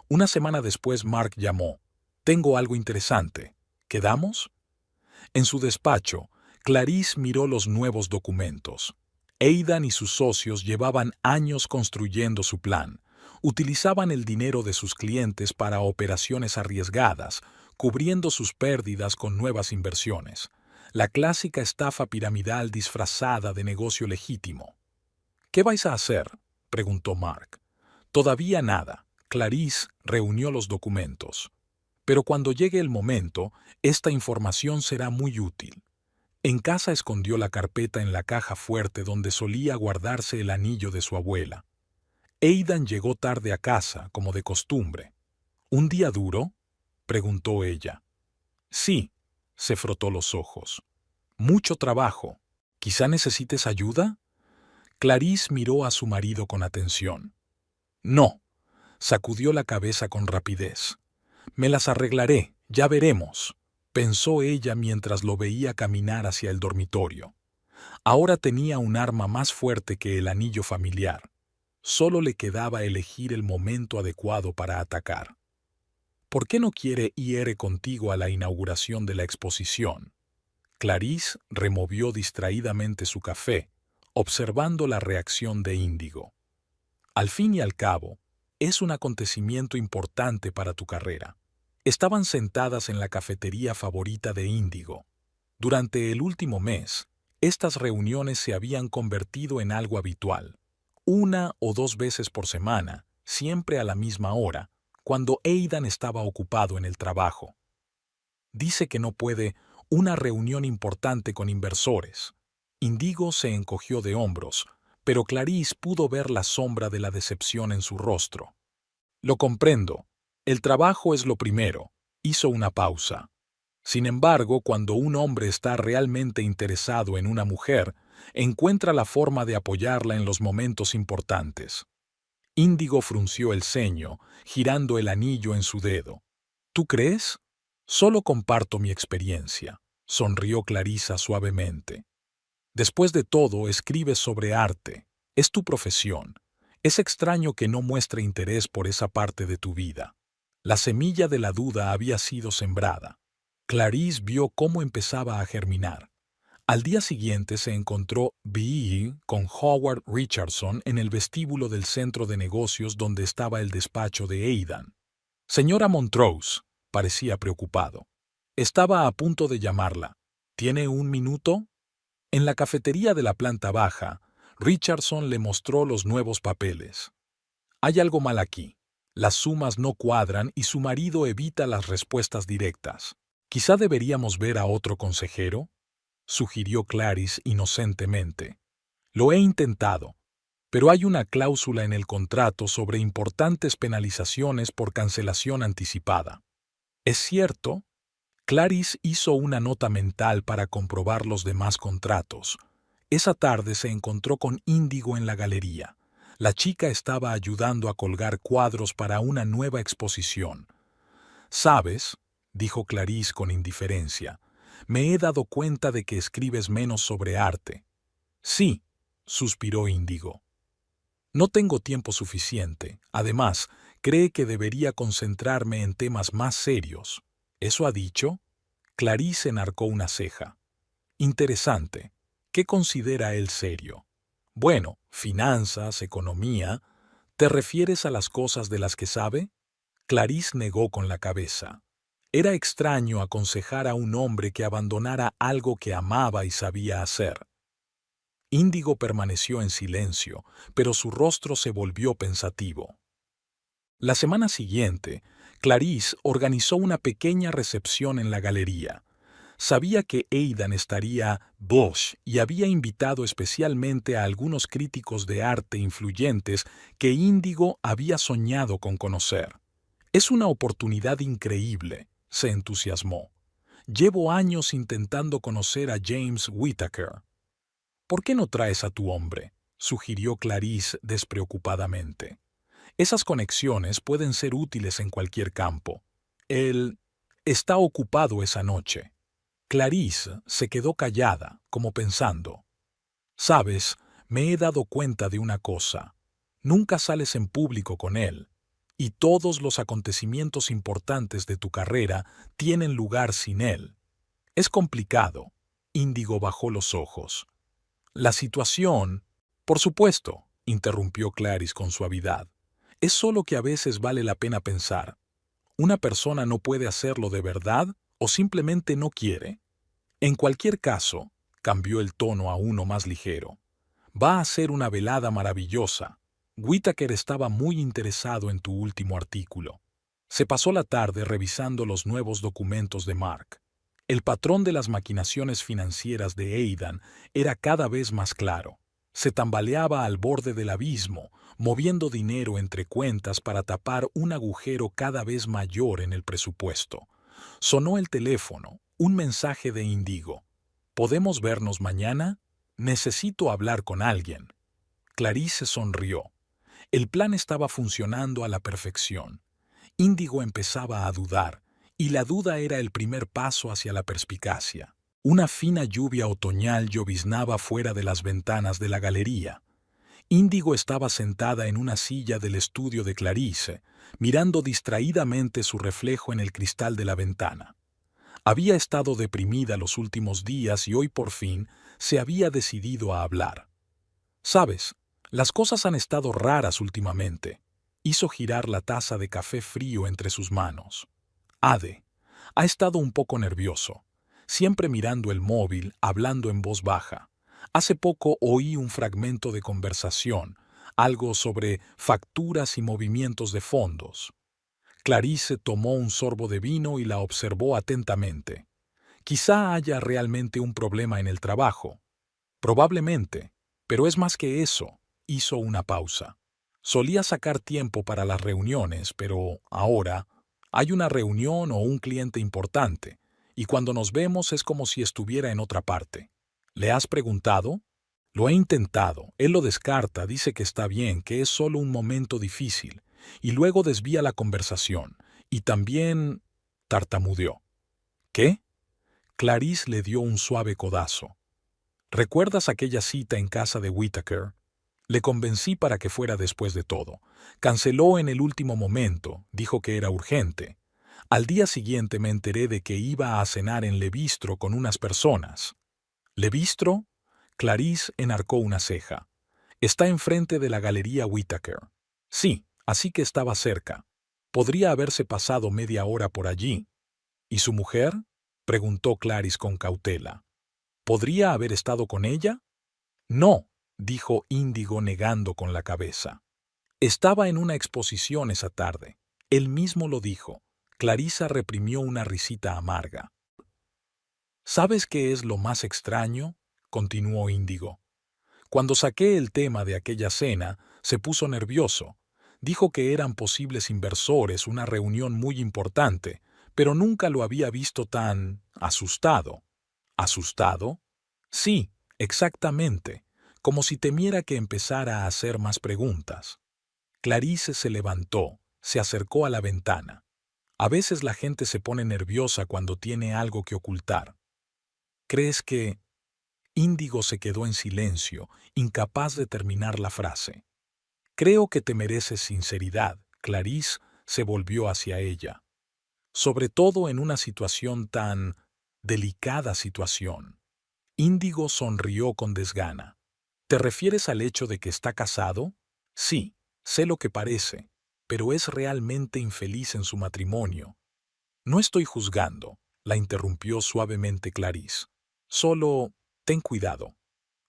Una semana después Mark llamó. Tengo algo interesante. ¿Quedamos? En su despacho, Clarice miró los nuevos documentos. Aidan y sus socios llevaban años construyendo su plan. Utilizaban el dinero de sus clientes para operaciones arriesgadas, cubriendo sus pérdidas con nuevas inversiones. La clásica estafa piramidal disfrazada de negocio legítimo. ¿Qué vais a hacer?, preguntó Mark. Todavía nada. Clarice reunió los documentos. Pero cuando llegue el momento, esta información será muy útil. En casa escondió la carpeta en la caja fuerte donde solía guardarse el anillo de su abuela. Aidan llegó tarde a casa, como de costumbre. ¿Un día duro?, preguntó ella. Sí, se frotó los ojos. Mucho trabajo. ¿Quizá necesites ayuda? Clarice miró a su marido con atención. No, sacudió la cabeza con rapidez. Me las arreglaré, ya veremos, pensó ella mientras lo veía caminar hacia el dormitorio. Ahora tenía un arma más fuerte que el anillo familiar. Solo le quedaba elegir el momento adecuado para atacar. ¿Por qué no quiere ir contigo a la inauguración de la exposición? Clarice removió distraídamente su café, observando la reacción de Índigo. Al fin y al cabo, es un acontecimiento importante para tu carrera. Estaban sentadas en la cafetería favorita de Índigo. Durante el último mes, estas reuniones se habían convertido en algo habitual. 1 o 2 veces por semana, siempre a la misma hora, cuando Aidan estaba ocupado en el trabajo. Dice que no puede una reunión importante con inversores. Índigo se encogió de hombros, pero Clarice pudo ver la sombra de la decepción en su rostro. Lo comprendo. El trabajo es lo primero. Hizo una pausa. Sin embargo, cuando un hombre está realmente interesado en una mujer, encuentra la forma de apoyarla en los momentos importantes. Índigo frunció el ceño, girando el anillo en su dedo. ¿Tú crees? Solo comparto mi experiencia, sonrió Clarisa suavemente. Después de todo, escribes sobre arte. Es tu profesión. Es extraño que no muestre interés por esa parte de tu vida. La semilla de la duda había sido sembrada. Clarice vio cómo empezaba a germinar. Al día siguiente se encontró B.E. con Howard Richardson en el vestíbulo del centro de negocios donde estaba el despacho de Aidan. Señora Montrose, parecía preocupado. Estaba a punto de llamarla. ¿Tiene un minuto? En la cafetería de la planta baja, Richardson le mostró los nuevos papeles. Hay algo mal aquí. Las sumas no cuadran y su marido evita las respuestas directas. ¿Quizá deberíamos ver a otro consejero?, sugirió Clarice inocentemente. Lo he intentado, pero hay una cláusula en el contrato sobre importantes penalizaciones por cancelación anticipada. ¿Es cierto? Clarice hizo una nota mental para comprobar los demás contratos. Esa tarde se encontró con Índigo en la galería. La chica estaba ayudando a colgar cuadros para una nueva exposición. «¿Sabes?», dijo Clarice con indiferencia, «me he dado cuenta de que escribes menos sobre arte». «Sí», suspiró Índigo. «No tengo tiempo suficiente. Además, cree que debería concentrarme en temas más serios». «¿Eso ha dicho?». Clarice enarcó una ceja. «Interesante. ¿Qué considera él serio?». «Bueno, finanzas, economía. ¿Te refieres a las cosas de las que sabe?». Clarice negó con la cabeza. Era extraño aconsejar a un hombre que abandonara algo que amaba y sabía hacer. Índigo permaneció en silencio, pero su rostro se volvió pensativo. La semana siguiente, Clarice organizó una pequeña recepción en la galería. Sabía que Aidan estaría Bosch y había invitado especialmente a algunos críticos de arte influyentes que Índigo había soñado con conocer. «Es una oportunidad increíble», se entusiasmó. «Llevo años intentando conocer a James Whittaker». «¿Por qué no traes a tu hombre?», sugirió Clarice despreocupadamente. «Esas conexiones pueden ser útiles en cualquier campo. Él está ocupado esa noche». Clarice se quedó callada, como pensando. «Sabes, me he dado cuenta de una cosa. Nunca sales en público con él, y todos los acontecimientos importantes de tu carrera tienen lugar sin él. Es complicado». Índigo bajó los ojos. «La situación...». «Por supuesto», interrumpió Clarice con suavidad. «Es solo que a veces vale la pena pensar. Una persona no puede hacerlo de verdad o simplemente no quiere. En cualquier caso», cambió el tono a uno más ligero, «va a ser una velada maravillosa. Whittaker estaba muy interesado en tu último artículo». Se pasó la tarde revisando los nuevos documentos de Mark. El patrón de las maquinaciones financieras de Aidan era cada vez más claro. Se tambaleaba al borde del abismo, moviendo dinero entre cuentas para tapar un agujero cada vez mayor en el presupuesto. Sonó el teléfono, un mensaje de Índigo. «¿Podemos vernos mañana? Necesito hablar con alguien». Clarice sonrió. El plan estaba funcionando a la perfección. Índigo empezaba a dudar, y la duda era el primer paso hacia la perspicacia. Una fina lluvia otoñal lloviznaba fuera de las ventanas de la galería. Índigo estaba sentada en una silla del estudio de Clarice, mirando distraídamente su reflejo en el cristal de la ventana. Había estado deprimida los últimos días y hoy por fin se había decidido a hablar. «Sabes, las cosas han estado raras últimamente». Hizo girar la taza de café frío entre sus manos. «Ade ha estado un poco nervioso, siempre mirando el móvil, hablando en voz baja. Hace poco oí un fragmento de conversación, algo sobre facturas y movimientos de fondos». Clarice tomó un sorbo de vino y la observó atentamente. «Quizá haya realmente un problema en el trabajo». «Probablemente, pero es más que eso». Hizo una pausa. «Solía sacar tiempo para las reuniones, pero ahora hay una reunión o un cliente importante, y cuando nos vemos es como si estuviera en otra parte». «¿Le has preguntado?». «Lo he intentado. Él lo descarta, dice que está bien, que es solo un momento difícil, y luego desvía la conversación. Y también...». Tartamudeó. «¿Qué?». Clarice le dio un suave codazo. «¿Recuerdas aquella cita en casa de Whittaker?». Le convencí para que fuera después de todo. Canceló en el último momento, dijo que era urgente. Al día siguiente me enteré de que iba a cenar en Le Bistro con unas personas. ¿Le Bistro? Clarice enarcó una ceja. Está enfrente de la Galería Whittaker. Sí, así que estaba cerca. Podría haberse pasado media hora por allí. ¿Y su mujer? Preguntó Clarice con cautela. ¿Podría haber estado con ella? No, dijo Índigo negando con la cabeza. Estaba en una exposición esa tarde. Él mismo lo dijo. Clarisa reprimió una risita amarga. ¿Sabes qué es lo más extraño? Continuó Índigo. Cuando saqué el tema de aquella cena, se puso nervioso. Dijo que eran posibles inversores, una reunión muy importante, pero nunca lo había visto tan asustado. ¿Asustado? Sí, exactamente, como si temiera que empezara a hacer más preguntas. Clarice se levantó, se acercó a la ventana. A veces la gente se pone nerviosa cuando tiene algo que ocultar. ¿Crees que...? Índigo se quedó en silencio, incapaz de terminar la frase. Creo que te mereces sinceridad. Clarice se volvió hacia ella. Sobre todo en una situación tan... delicada situación. Índigo sonrió con desgana. ¿Te refieres al hecho de que está casado? Sí, sé lo que parece, pero es realmente infeliz en su matrimonio. No estoy juzgando, la interrumpió suavemente Clarice. Solo, ten cuidado.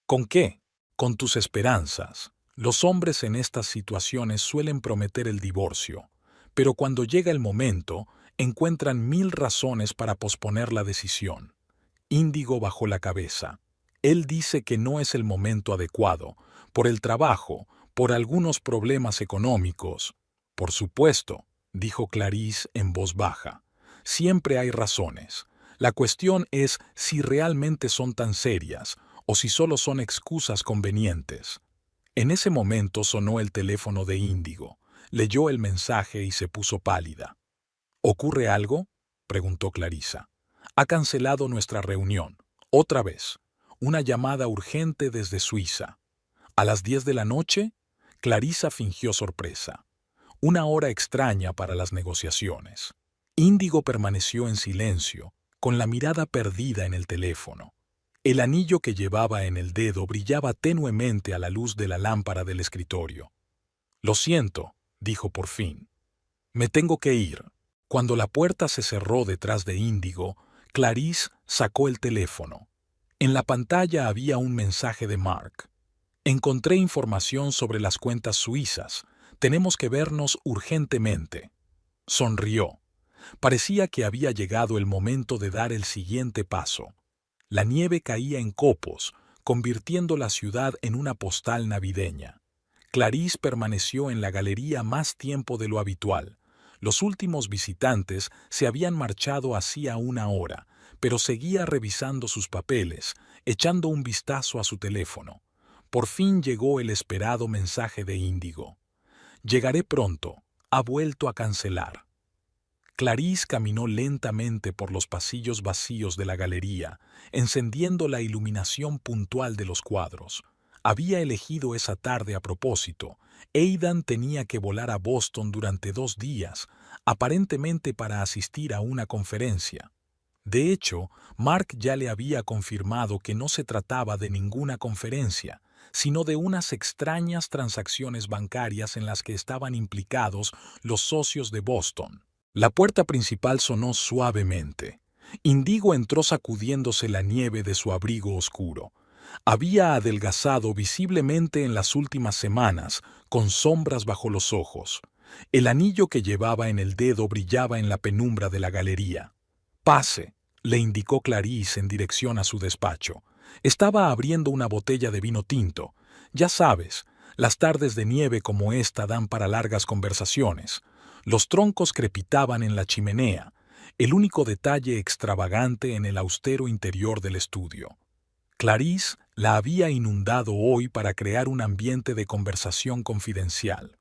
¿Con qué? Con tus esperanzas. Los hombres en estas situaciones suelen prometer el divorcio, pero cuando llega el momento, encuentran 1000 razones para posponer la decisión. Índigo bajó la cabeza. Él dice que no es el momento adecuado, por el trabajo, por algunos problemas económicos. Por supuesto, dijo Clarice en voz baja. Siempre hay razones. La cuestión es si realmente son tan serias o si solo son excusas convenientes. En ese momento sonó el teléfono de Índigo. Leyó el mensaje y se puso pálida. ¿Ocurre algo?, preguntó Clarisa. Ha cancelado nuestra reunión. Otra vez. Una llamada urgente desde Suiza. ¿A las 10 de la noche? Clarisa fingió sorpresa. Una hora extraña para las negociaciones. Índigo permaneció en silencio, con la mirada perdida en el teléfono. El anillo que llevaba en el dedo brillaba tenuemente a la luz de la lámpara del escritorio. Lo siento, dijo por fin. Me tengo que ir. Cuando la puerta se cerró detrás de Índigo, Clarice sacó el teléfono. En la pantalla había un mensaje de Mark. Encontré información sobre las cuentas suizas. Tenemos que vernos urgentemente. Sonrió. Parecía que había llegado el momento de dar el siguiente paso. La nieve caía en copos, convirtiendo la ciudad en una postal navideña. Clarice permaneció en la galería más tiempo de lo habitual. Los últimos visitantes se habían marchado hacía una hora, pero seguía revisando sus papeles, echando un vistazo a su teléfono. Por fin llegó el esperado mensaje de Índigo. Llegaré pronto. Ha vuelto a cancelar. Clarice caminó lentamente por los pasillos vacíos de la galería, encendiendo la iluminación puntual de los cuadros. Había elegido esa tarde a propósito. Aidan tenía que volar a Boston durante 2 días, aparentemente para asistir a una conferencia. De hecho, Mark ya le había confirmado que no se trataba de ninguna conferencia, sino de unas extrañas transacciones bancarias en las que estaban implicados los socios de Boston. La puerta principal sonó suavemente. Índigo entró sacudiéndose la nieve de su abrigo oscuro. Había adelgazado visiblemente en las últimas semanas, con sombras bajo los ojos. El anillo que llevaba en el dedo brillaba en la penumbra de la galería. «Pase», le indicó Clarice en dirección a su despacho. Estaba abriendo una botella de vino tinto. Ya sabes, las tardes de nieve como esta dan para largas conversaciones. Los troncos crepitaban en la chimenea, el único detalle extravagante en el austero interior del estudio. Clarice la había inundado hoy para crear un ambiente de conversación confidencial.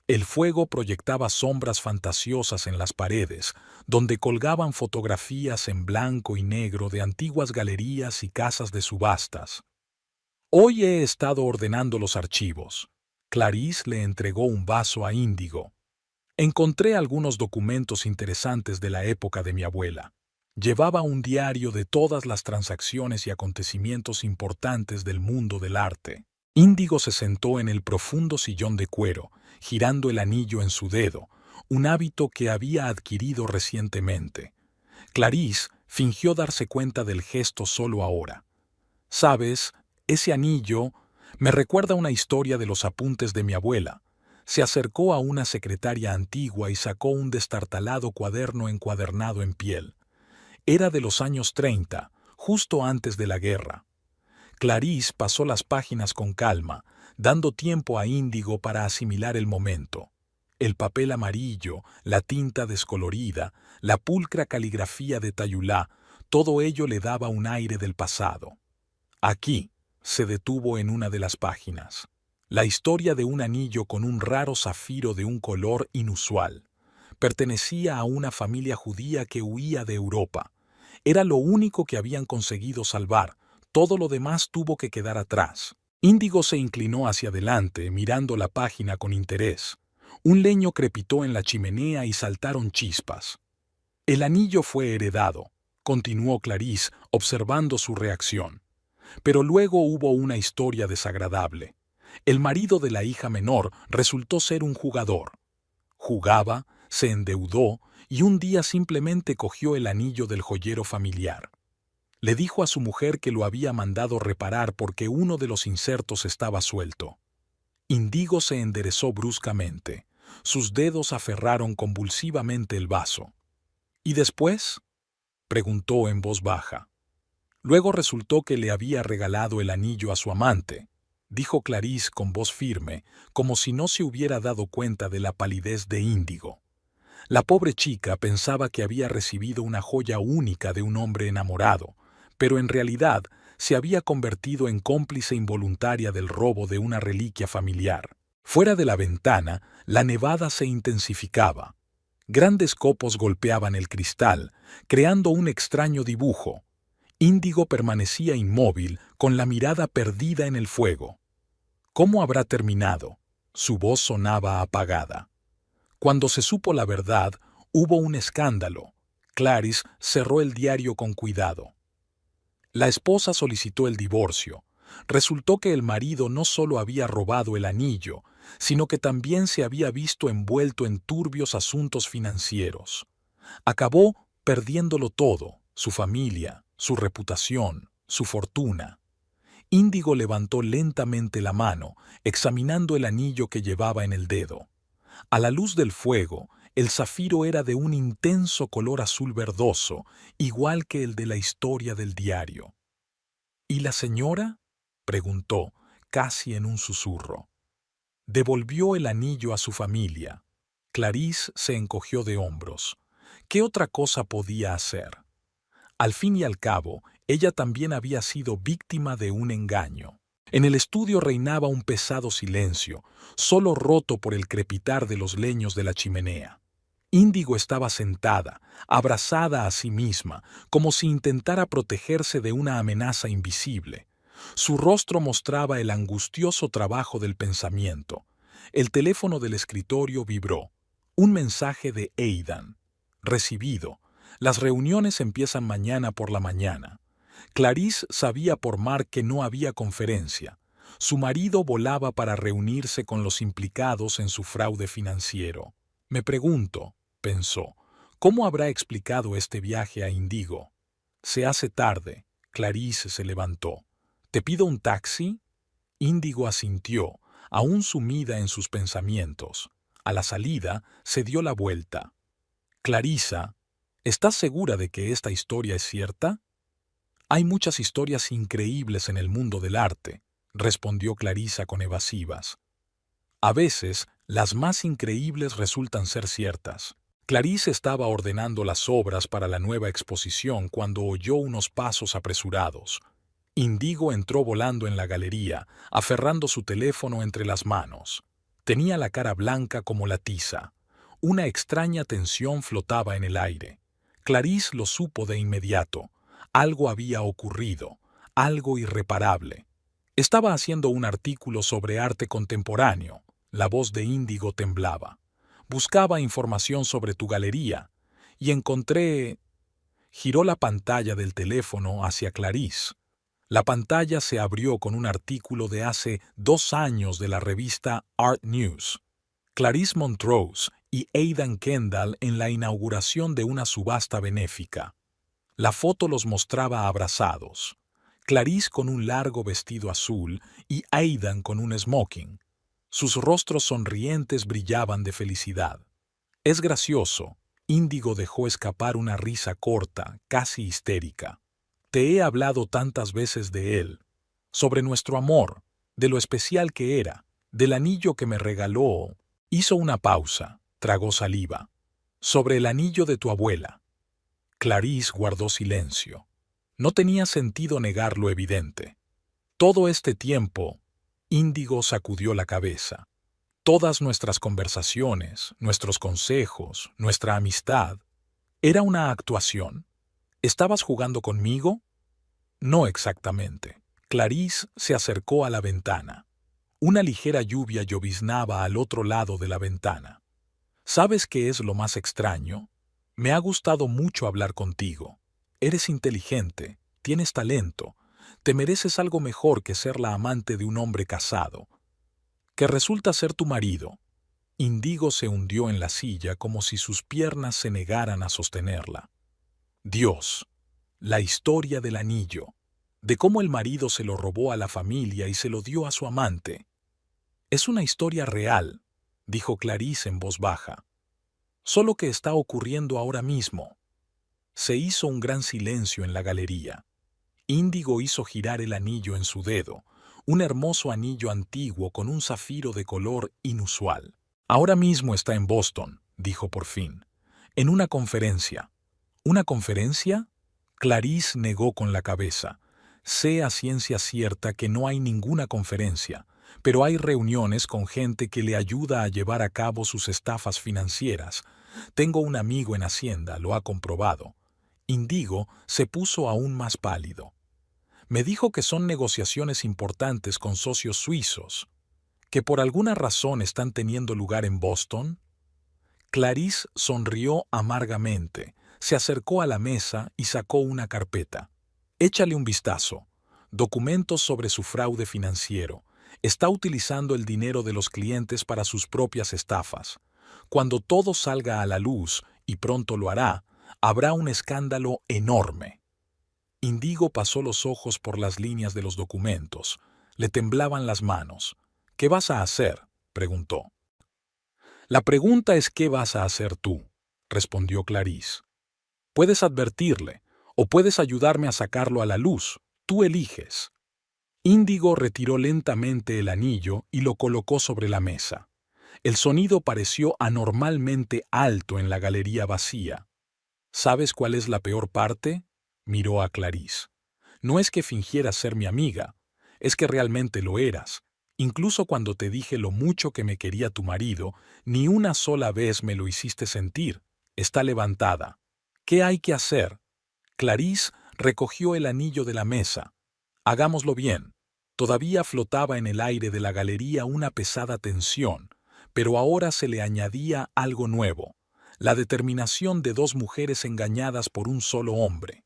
El fuego proyectaba sombras fantasiosas en las paredes, donde colgaban fotografías en blanco y negro de antiguas galerías y casas de subastas. Hoy he estado ordenando los archivos. Clarice le entregó un vaso a Índigo. Encontré algunos documentos interesantes de la época de mi abuela. Llevaba un diario de todas las transacciones y acontecimientos importantes del mundo del arte. Índigo se sentó en el profundo sillón de cuero, girando el anillo en su dedo, un hábito que había adquirido recientemente. Clarice fingió darse cuenta del gesto solo ahora. «Sabes, ese anillo me recuerda una historia de los apuntes de mi abuela». Se acercó a una secretaria antigua y sacó un destartalado cuaderno encuadernado en piel. Era de los años 30, justo antes de la guerra. Clarice pasó las páginas con calma, dando tiempo a Índigo para asimilar el momento. El papel amarillo, la tinta descolorida, la pulcra caligrafía de Tayulá, todo ello le daba un aire del pasado. Aquí se detuvo en una de las páginas. La historia de un anillo con un raro zafiro de un color inusual. Pertenecía a una familia judía que huía de Europa. Era lo único que habían conseguido salvar, todo lo demás tuvo que quedar atrás. Índigo se inclinó hacia adelante, mirando la página con interés. Un leño crepitó en la chimenea y saltaron chispas. El anillo fue heredado, continuó Clarice, observando su reacción. Pero luego hubo una historia desagradable. El marido de la hija menor resultó ser un jugador. Jugaba, se endeudó y un día simplemente cogió el anillo del joyero familiar. Le dijo a su mujer que lo había mandado reparar porque uno de los insertos estaba suelto. Índigo se enderezó bruscamente. Sus dedos aferraron convulsivamente el vaso. ¿Y después?, preguntó en voz baja. Luego resultó que le había regalado el anillo a su amante, dijo Clarice con voz firme, como si no se hubiera dado cuenta de la palidez de Índigo. La pobre chica pensaba que había recibido una joya única de un hombre enamorado, pero en realidad se había convertido en cómplice involuntaria del robo de una reliquia familiar. Fuera de la ventana, la nevada se intensificaba. Grandes copos golpeaban el cristal, creando un extraño dibujo. Índigo permanecía inmóvil, con la mirada perdida en el fuego. ¿Cómo habrá terminado? Su voz sonaba apagada. Cuando se supo la verdad, hubo un escándalo. Clarice cerró el diario con cuidado. La esposa solicitó el divorcio. Resultó que el marido no solo había robado el anillo, sino que también se había visto envuelto en turbios asuntos financieros. Acabó perdiéndolo todo, su familia, su reputación, su fortuna. Índigo levantó lentamente la mano, examinando el anillo que llevaba en el dedo. A la luz del fuego, el zafiro era de un intenso color azul verdoso, igual que el de la historia del diario. ¿Y la señora?, preguntó, casi en un susurro. Devolvió el anillo a su familia. Clarice se encogió de hombros. ¿Qué otra cosa podía hacer? Al fin y al cabo, ella también había sido víctima de un engaño. En el estudio reinaba un pesado silencio, solo roto por el crepitar de los leños de la chimenea. Índigo estaba sentada, abrazada a sí misma, como si intentara protegerse de una amenaza invisible. Su rostro mostraba el angustioso trabajo del pensamiento. El teléfono del escritorio vibró. Un mensaje de Aidan. Recibido. Las reuniones empiezan mañana por la mañana. Clarice sabía por Mark que no había conferencia. Su marido volaba para reunirse con los implicados en su fraude financiero. Me pregunto, pensó, ¿cómo habrá explicado este viaje a Índigo? Se hace tarde. Clarice se levantó. ¿Te pido un taxi? Índigo asintió, aún sumida en sus pensamientos. A la salida, se dio la vuelta. Clarisa, ¿estás segura de que esta historia es cierta? Hay muchas historias increíbles en el mundo del arte, respondió Clarisa con evasivas. A veces, las más increíbles resultan ser ciertas. Clarice estaba ordenando las obras para la nueva exposición cuando oyó unos pasos apresurados. Índigo entró volando en la galería, aferrando su teléfono entre las manos. Tenía la cara blanca como la tiza. Una extraña tensión flotaba en el aire. Clarice lo supo de inmediato. Algo había ocurrido, algo irreparable. Estaba haciendo un artículo sobre arte contemporáneo. La voz de Índigo temblaba. Buscaba información sobre tu galería y encontré... Giró la pantalla del teléfono hacia Clarice. La pantalla se abrió con un artículo de hace 2 años de la revista Art News. Clarice Montrose y Aidan Kendall en la inauguración de una subasta benéfica. La foto los mostraba abrazados. Clarice con un largo vestido azul y Aidan con un smoking. Sus rostros sonrientes brillaban de felicidad. Es gracioso. Índigo dejó escapar una risa corta, casi histérica. Te he hablado tantas veces de él, sobre nuestro amor, de lo especial que era, del anillo que me regaló. Hizo una pausa, tragó saliva. Sobre el anillo de tu abuela. Clarice guardó silencio. No tenía sentido negar lo evidente. Todo este tiempo, Índigo sacudió la cabeza. Todas nuestras conversaciones, nuestros consejos, nuestra amistad, ¿era una actuación? ¿Estabas jugando conmigo? No exactamente. Clarice se acercó a la ventana. Una ligera lluvia lloviznaba al otro lado de la ventana. ¿Sabes qué es lo más extraño? Me ha gustado mucho hablar contigo. Eres inteligente, tienes talento, te mereces algo mejor que ser la amante de un hombre casado, que resulta ser tu marido. Índigo se hundió en la silla como si sus piernas se negaran a sostenerla. Dios, la historia del anillo, de cómo el marido se lo robó a la familia y se lo dio a su amante. Es una historia real, dijo Clarice en voz baja. Solo que está ocurriendo ahora mismo. Se hizo un gran silencio en la galería. Índigo hizo girar el anillo en su dedo, un hermoso anillo antiguo con un zafiro de color inusual. Ahora mismo está en Boston, dijo por fin, en una conferencia. ¿Una conferencia? Clarice negó con la cabeza. Sé a ciencia cierta que no hay ninguna conferencia, pero hay reuniones con gente que le ayuda a llevar a cabo sus estafas financieras. Tengo un amigo en Hacienda, lo ha comprobado. Índigo se puso aún más pálido. Me dijo que son negociaciones importantes con socios suizos, que por alguna razón están teniendo lugar en Boston. Clarice sonrió amargamente, se acercó a la mesa y sacó una carpeta. Échale un vistazo. Documentos sobre su fraude financiero. Está utilizando el dinero de los clientes para sus propias estafas. Cuando todo salga a la luz, y pronto lo hará, habrá un escándalo enorme. Índigo pasó los ojos por las líneas de los documentos. Le temblaban las manos. ¿Qué vas a hacer?, preguntó. La pregunta es ¿qué vas a hacer tú?, respondió Clarice. Puedes advertirle, o puedes ayudarme a sacarlo a la luz. Tú eliges. Índigo retiró lentamente el anillo y lo colocó sobre la mesa. El sonido pareció anormalmente alto en la galería vacía. ¿Sabes cuál es la peor parte?, miró a Clarice. No es que fingieras ser mi amiga, es que realmente lo eras. Incluso cuando te dije lo mucho que me quería tu marido, ni una sola vez me lo hiciste sentir. Está levantada. ¿Qué hay que hacer? Clarice recogió el anillo de la mesa. Hagámoslo bien. Todavía flotaba en el aire de la galería una pesada tensión, pero ahora se le añadía algo nuevo, la determinación de dos mujeres engañadas por un solo hombre.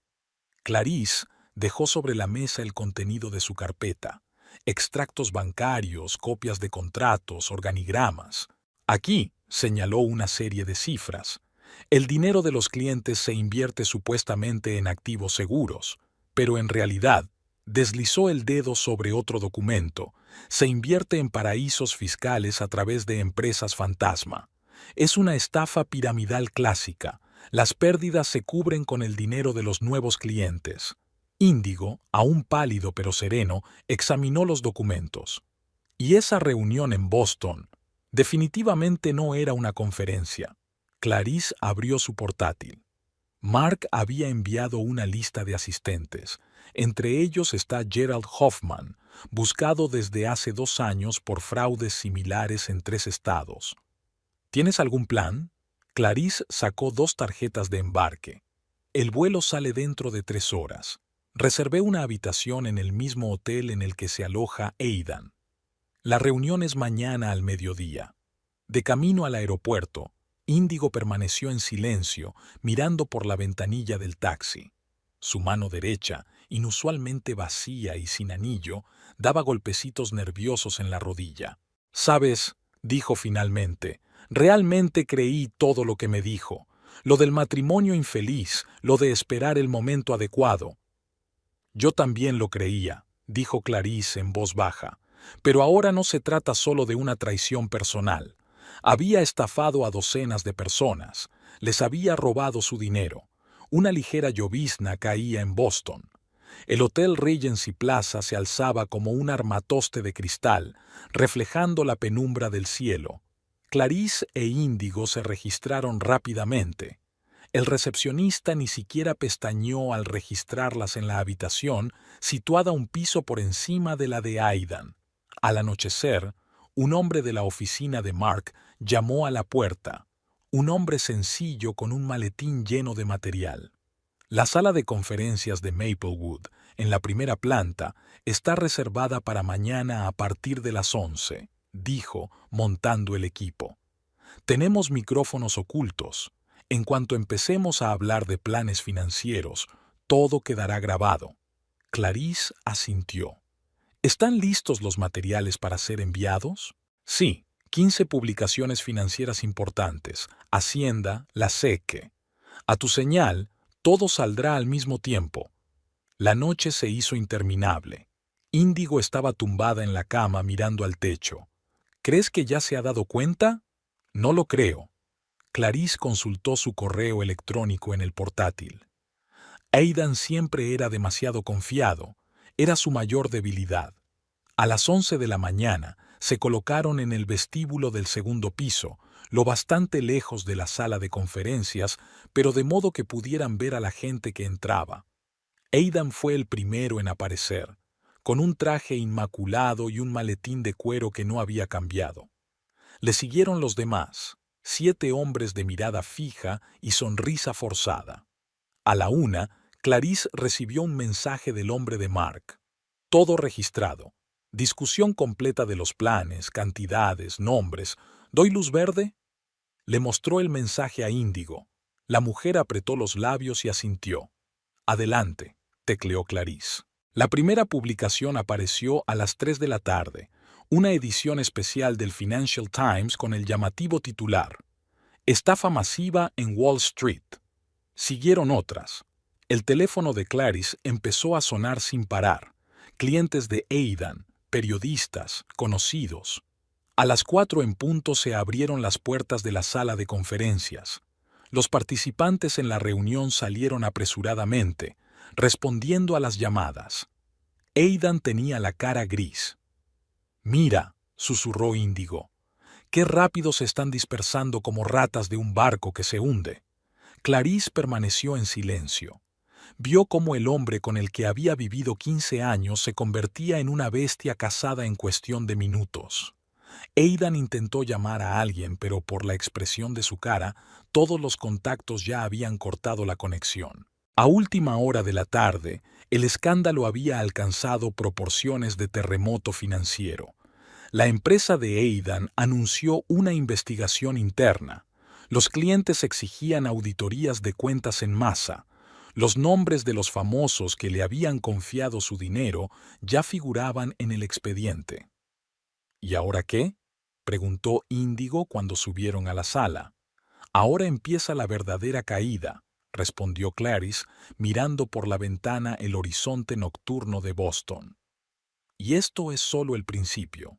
Clarice dejó sobre la mesa el contenido de su carpeta, extractos bancarios, copias de contratos, organigramas. Aquí señaló una serie de cifras. El dinero de los clientes se invierte supuestamente en activos seguros, pero en realidad, deslizó el dedo sobre otro documento, se invierte en paraísos fiscales a través de empresas fantasma. Es una estafa piramidal clásica. Las pérdidas se cubren con el dinero de los nuevos clientes. Índigo, aún pálido pero sereno, examinó los documentos. Y esa reunión en Boston definitivamente no era una conferencia. Clarice abrió su portátil. Mark había enviado una lista de asistentes. Entre ellos está Gerald Hoffman, buscado desde hace 2 años por fraudes similares en 3 estados. ¿Tienes algún plan? Clarice sacó 2 tarjetas de embarque. El vuelo sale dentro de 3 horas. Reservé una habitación en el mismo hotel en el que se aloja Aidan. La reunión es mañana al mediodía. De camino al aeropuerto, Índigo permaneció en silencio, mirando por la ventanilla del taxi. Su mano derecha, inusualmente vacía y sin anillo, daba golpecitos nerviosos en la rodilla. «Sabes», dijo finalmente, «realmente creí todo lo que me dijo. Lo del matrimonio infeliz, lo de esperar el momento adecuado». «Yo también lo creía», dijo Clarice en voz baja. «Pero ahora no se trata solo de una traición personal. Había estafado a docenas de personas. Les había robado su dinero. Una ligera llovizna caía en Boston. El Hotel Regency Plaza se alzaba como un armatoste de cristal, reflejando la penumbra del cielo. Clarice e Índigo se registraron rápidamente. El recepcionista ni siquiera pestañeó al registrarlas en la habitación, situada un piso por encima de la de Aidan. Al anochecer, un hombre de la oficina de Mark llamó a la puerta. Un hombre sencillo con un maletín lleno de material. La sala de conferencias de Maplewood, en la primera planta, está reservada para mañana a partir de las 11, dijo, montando el equipo. Tenemos micrófonos ocultos. En cuanto empecemos a hablar de planes financieros, todo quedará grabado. Clarice asintió. ¿Están listos los materiales para ser enviados? Sí, 15 publicaciones financieras importantes, Hacienda, la SEC. A tu señal, todo saldrá al mismo tiempo. La noche se hizo interminable. Índigo estaba tumbada en la cama mirando al techo. ¿Crees que ya se ha dado cuenta? No lo creo. Clarice consultó su correo electrónico en el portátil. Aidan siempre era demasiado confiado. Era su mayor debilidad. A las 11 de la mañana se colocaron en el vestíbulo del segundo piso, lo bastante lejos de la sala de conferencias, pero de modo que pudieran ver a la gente que entraba. Aidan fue el primero en aparecer, con un traje inmaculado y un maletín de cuero que no había cambiado. Le siguieron los demás, 7 hombres de mirada fija y sonrisa forzada. A la 1, Clarice recibió un mensaje del hombre de Mark. Todo registrado. Discusión completa de los planes, cantidades, nombres. ¿Doy luz verde? Le mostró el mensaje a Índigo. La mujer apretó los labios y asintió. Adelante, tecleó Clarice. La primera publicación apareció a las 3 de la tarde, una edición especial del Financial Times con el llamativo titular: Estafa masiva en Wall Street. Siguieron otras. El teléfono de Clarice empezó a sonar sin parar. Clientes de Aidan, periodistas, conocidos. A las 4 en punto se abrieron las puertas de la sala de conferencias. Los participantes en la reunión salieron apresuradamente, respondiendo a las llamadas. Aidan tenía la cara gris. «Mira», susurró Índigo, «qué rápido se están dispersando como ratas de un barco que se hunde». Clarice permaneció en silencio. Vio cómo el hombre con el que había vivido 15 años se convertía en una bestia cazada en cuestión de minutos. Aidan intentó llamar a alguien, pero por la expresión de su cara, todos los contactos ya habían cortado la conexión. A última hora de la tarde, el escándalo había alcanzado proporciones de terremoto financiero. La empresa de Aidan anunció una investigación interna. Los clientes exigían auditorías de cuentas en masa. Los nombres de los famosos que le habían confiado su dinero ya figuraban en el expediente. ¿Y ahora qué?, preguntó Índigo cuando subieron a la sala. «Ahora empieza la verdadera caída», respondió Clarice, mirando por la ventana el horizonte nocturno de Boston. «Y esto es solo el principio».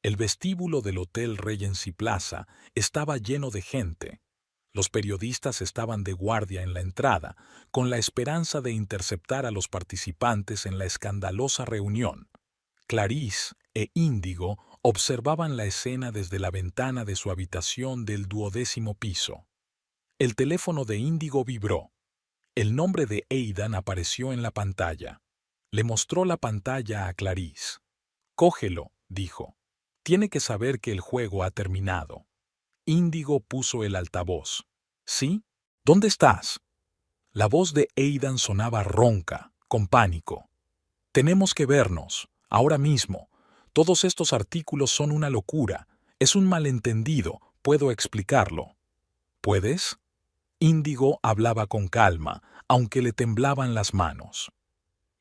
El vestíbulo del Hotel Regency Plaza estaba lleno de gente. Los periodistas estaban de guardia en la entrada, con la esperanza de interceptar a los participantes en la escandalosa reunión. Clarice e Índigo observaban la escena desde la ventana de su habitación del 12º piso. El teléfono de Índigo vibró. El nombre de Aidan apareció en la pantalla. Le mostró la pantalla a Clarice. «Cógelo», dijo. «Tiene que saber que el juego ha terminado». Índigo puso el altavoz. «¿Sí? ¿Dónde estás?» La voz de Aidan sonaba ronca, con pánico. Tenemos que vernos, ahora mismo. Todos estos artículos son una locura. Es un malentendido, puedo explicarlo. ¿Puedes? Índigo hablaba con calma, aunque le temblaban las manos.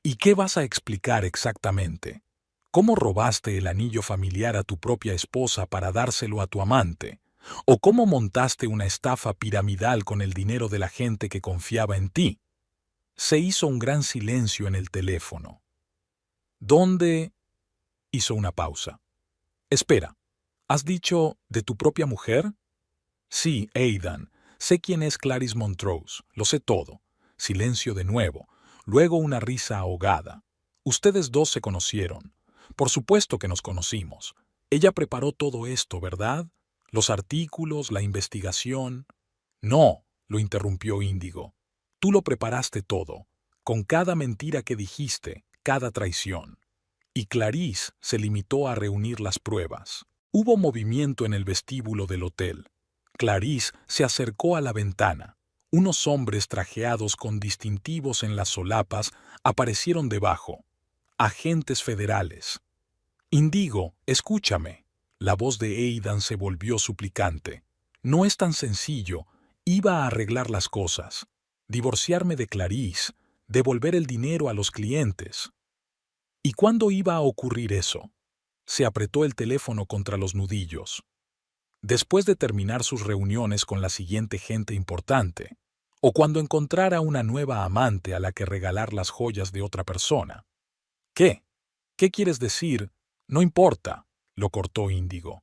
¿Y qué vas a explicar exactamente? ¿Cómo robaste el anillo familiar a tu propia esposa para dárselo a tu amante? ¿O cómo montaste una estafa piramidal con el dinero de la gente que confiaba en ti? Se hizo un gran silencio en el teléfono. ¿Dónde? Hizo una pausa. Espera, ¿has dicho de tu propia mujer? Sí, Aidan. Sé quién es Clarice Montrose, lo sé todo. Silencio de nuevo, luego una risa ahogada. Ustedes dos se conocieron. Por supuesto que nos conocimos. Ella preparó todo esto, ¿verdad? Los artículos, la investigación. No, lo interrumpió Índigo. Tú lo preparaste todo, con cada mentira que dijiste, cada traición. Y Clarice se limitó a reunir las pruebas. Hubo movimiento en el vestíbulo del hotel. Clarice se acercó a la ventana. Unos hombres trajeados con distintivos en las solapas aparecieron debajo. Agentes federales. Índigo, escúchame. La voz de Aidan se volvió suplicante. No es tan sencillo. Iba a arreglar las cosas. Divorciarme de Clarice. Devolver el dinero a los clientes. ¿Y cuándo iba a ocurrir eso? Se apretó el teléfono contra los nudillos. Después de terminar sus reuniones con la siguiente gente importante, o cuando encontrara una nueva amante a la que regalar las joyas de otra persona. ¿Qué? ¿Qué quieres decir? No importa, lo cortó Índigo.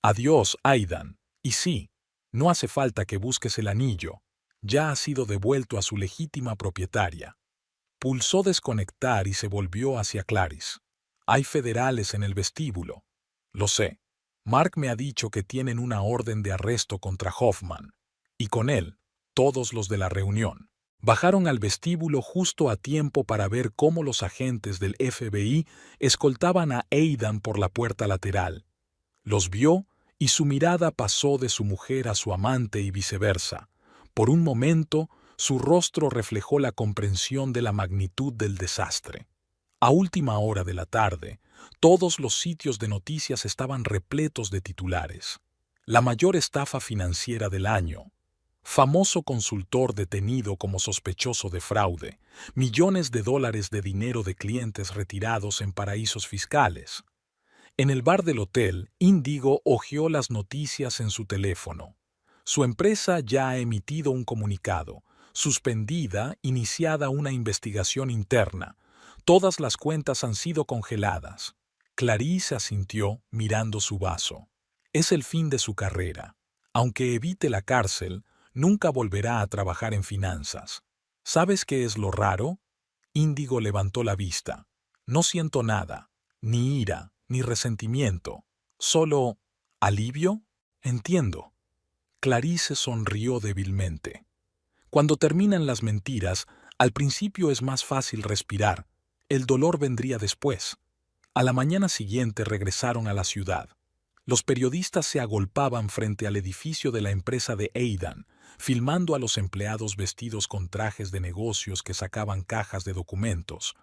Adiós, Aidan. Y sí, no hace falta que busques el anillo. Ya ha sido devuelto a su legítima propietaria. Pulsó desconectar y se volvió hacia Clarice. Hay federales en el vestíbulo. Lo sé. Mark me ha dicho que tienen una orden de arresto contra Hoffman. Y con él, todos los de la reunión. Bajaron al vestíbulo justo a tiempo para ver cómo los agentes del FBI escoltaban a Aidan por la puerta lateral. Los vio y su mirada pasó de su mujer a su amante y viceversa. Por un momento, su rostro reflejó la comprensión de la magnitud del desastre. A última hora de la tarde, todos los sitios de noticias estaban repletos de titulares. La mayor estafa financiera del año. Famoso consultor detenido como sospechoso de fraude. Millones de dólares de dinero de clientes retirados en paraísos fiscales. En el bar del hotel, Índigo hojeó las noticias en su teléfono. Su empresa ya ha emitido un comunicado. Suspendida, iniciada una investigación interna. Todas las cuentas han sido congeladas. Clarice asintió mirando su vaso. Es el fin de su carrera. Aunque evite la cárcel, nunca volverá a trabajar en finanzas. ¿Sabes qué es lo raro? Índigo levantó la vista. No siento nada, ni ira, ni resentimiento. Solo alivio. Entiendo. Clarice sonrió débilmente. Cuando terminan las mentiras, al principio es más fácil respirar. El dolor vendría después. A la mañana siguiente regresaron a la ciudad. Los periodistas se agolpaban frente al edificio de la empresa de Aidan, filmando a los empleados vestidos con trajes de negocios que sacaban cajas de documentos.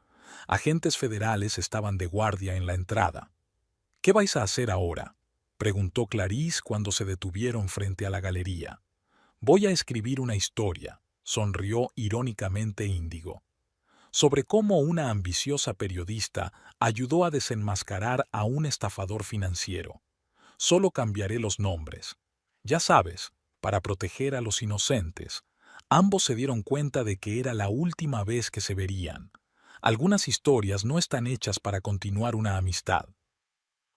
Agentes federales estaban de guardia en la entrada. ¿Qué vais a hacer ahora?, preguntó Clarice cuando se detuvieron frente a la galería. Voy a escribir una historia, sonrió irónicamente Índigo, sobre cómo una ambiciosa periodista ayudó a desenmascarar a un estafador financiero. Solo cambiaré los nombres. Ya sabes, para proteger a los inocentes. Ambos se dieron cuenta de que era la última vez que se verían. Algunas historias no están hechas para continuar una amistad.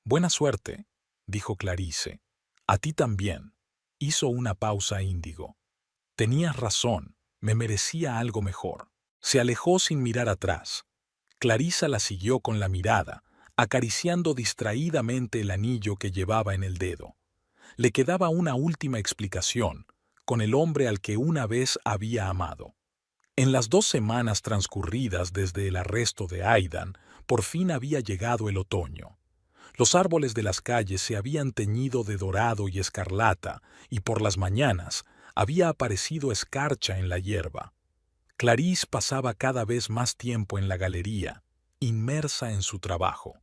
Buena suerte, dijo Clarice. A ti también. Hizo una pausa Índigo. Tenías razón, me merecía algo mejor. Se alejó sin mirar atrás. Clarisa la siguió con la mirada, acariciando distraídamente el anillo que llevaba en el dedo. Le quedaba una última explicación, con el hombre al que una vez había amado. En las 2 semanas transcurridas desde el arresto de Aidan, por fin había llegado el otoño. Los árboles de las calles se habían teñido de dorado y escarlata, y por las mañanas había aparecido escarcha en la hierba. Clarice pasaba cada vez más tiempo en la galería, inmersa en su trabajo.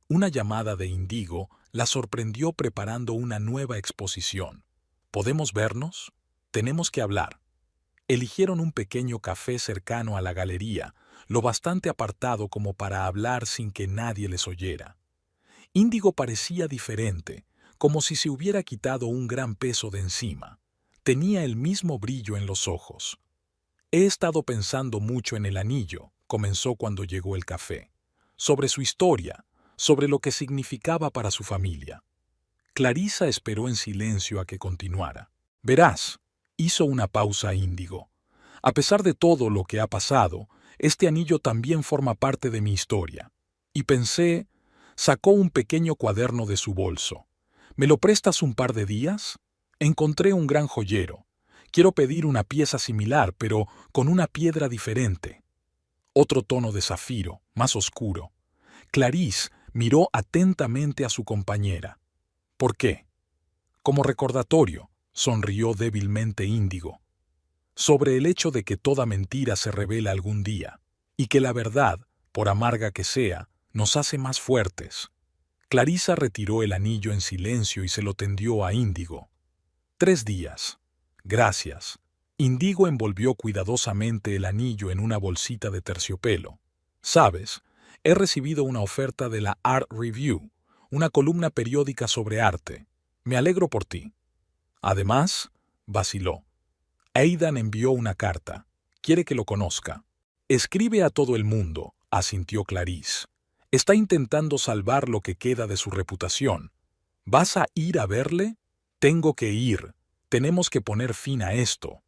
Una llamada de Indigo la sorprendió preparando una nueva exposición. ¿Podemos vernos? Tenemos que hablar. Eligieron un pequeño café cercano a la galería, lo bastante apartado como para hablar sin que nadie les oyera. Índigo parecía diferente, como si se hubiera quitado un gran peso de encima. Tenía el mismo brillo en los ojos. He estado pensando mucho en el anillo, comenzó cuando llegó el café. Sobre su historia, sobre lo que significaba para su familia. Clarissa esperó en silencio a que continuara. Verás, hizo una pausa Índigo. A pesar de todo lo que ha pasado, este anillo también forma parte de mi historia. Y pensé, sacó un pequeño cuaderno de su bolso. ¿Me lo prestas un par de días? Encontré un gran joyero. Quiero pedir una pieza similar, pero con una piedra diferente. Otro tono de zafiro, más oscuro. Clarice miró atentamente a su compañera. ¿Por qué? Como recordatorio, sonrió débilmente Índigo. Sobre el hecho de que toda mentira se revela algún día, y que la verdad, por amarga que sea, nos hace más fuertes. Clarissa retiró el anillo en silencio y se lo tendió a Índigo. 3 días. Gracias. Indigo envolvió cuidadosamente el anillo en una bolsita de terciopelo. Sabes, he recibido una oferta de la Art Review, una columna periódica sobre arte. Me alegro por ti. Además, vaciló. Aidan envió una carta. Quiere que lo conozca. Escribe a todo el mundo, asintió Clarice. Está intentando salvar lo que queda de su reputación. ¿Vas a ir a verle? Tengo que ir. Tenemos que poner fin a esto.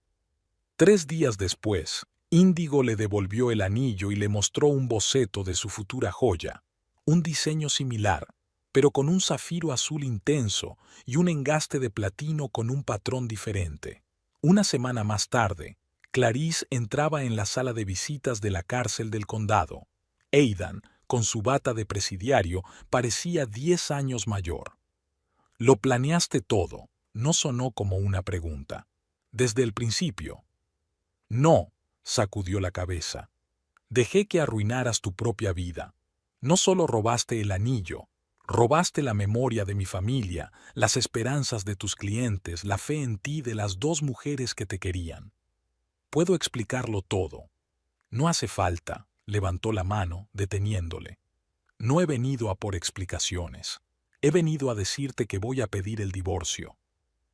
3 días después, Índigo le devolvió el anillo y le mostró un boceto de su futura joya. Un diseño similar, pero con un zafiro azul intenso y un engaste de platino con un patrón diferente. Una semana más tarde, Clarice entraba en la sala de visitas de la cárcel del condado. Aidan, con su bata de presidiario, parecía 10 años mayor. «Lo planeaste todo», no sonó como una pregunta. «Desde el principio». «No», sacudió la cabeza. «Dejé que arruinaras tu propia vida. No solo robaste el anillo, robaste la memoria de mi familia, las esperanzas de tus clientes, la fe en ti de las 2 mujeres que te querían. Puedo explicarlo todo». «No hace falta», levantó la mano, deteniéndole. «No he venido a por explicaciones. He venido a decirte que voy a pedir el divorcio».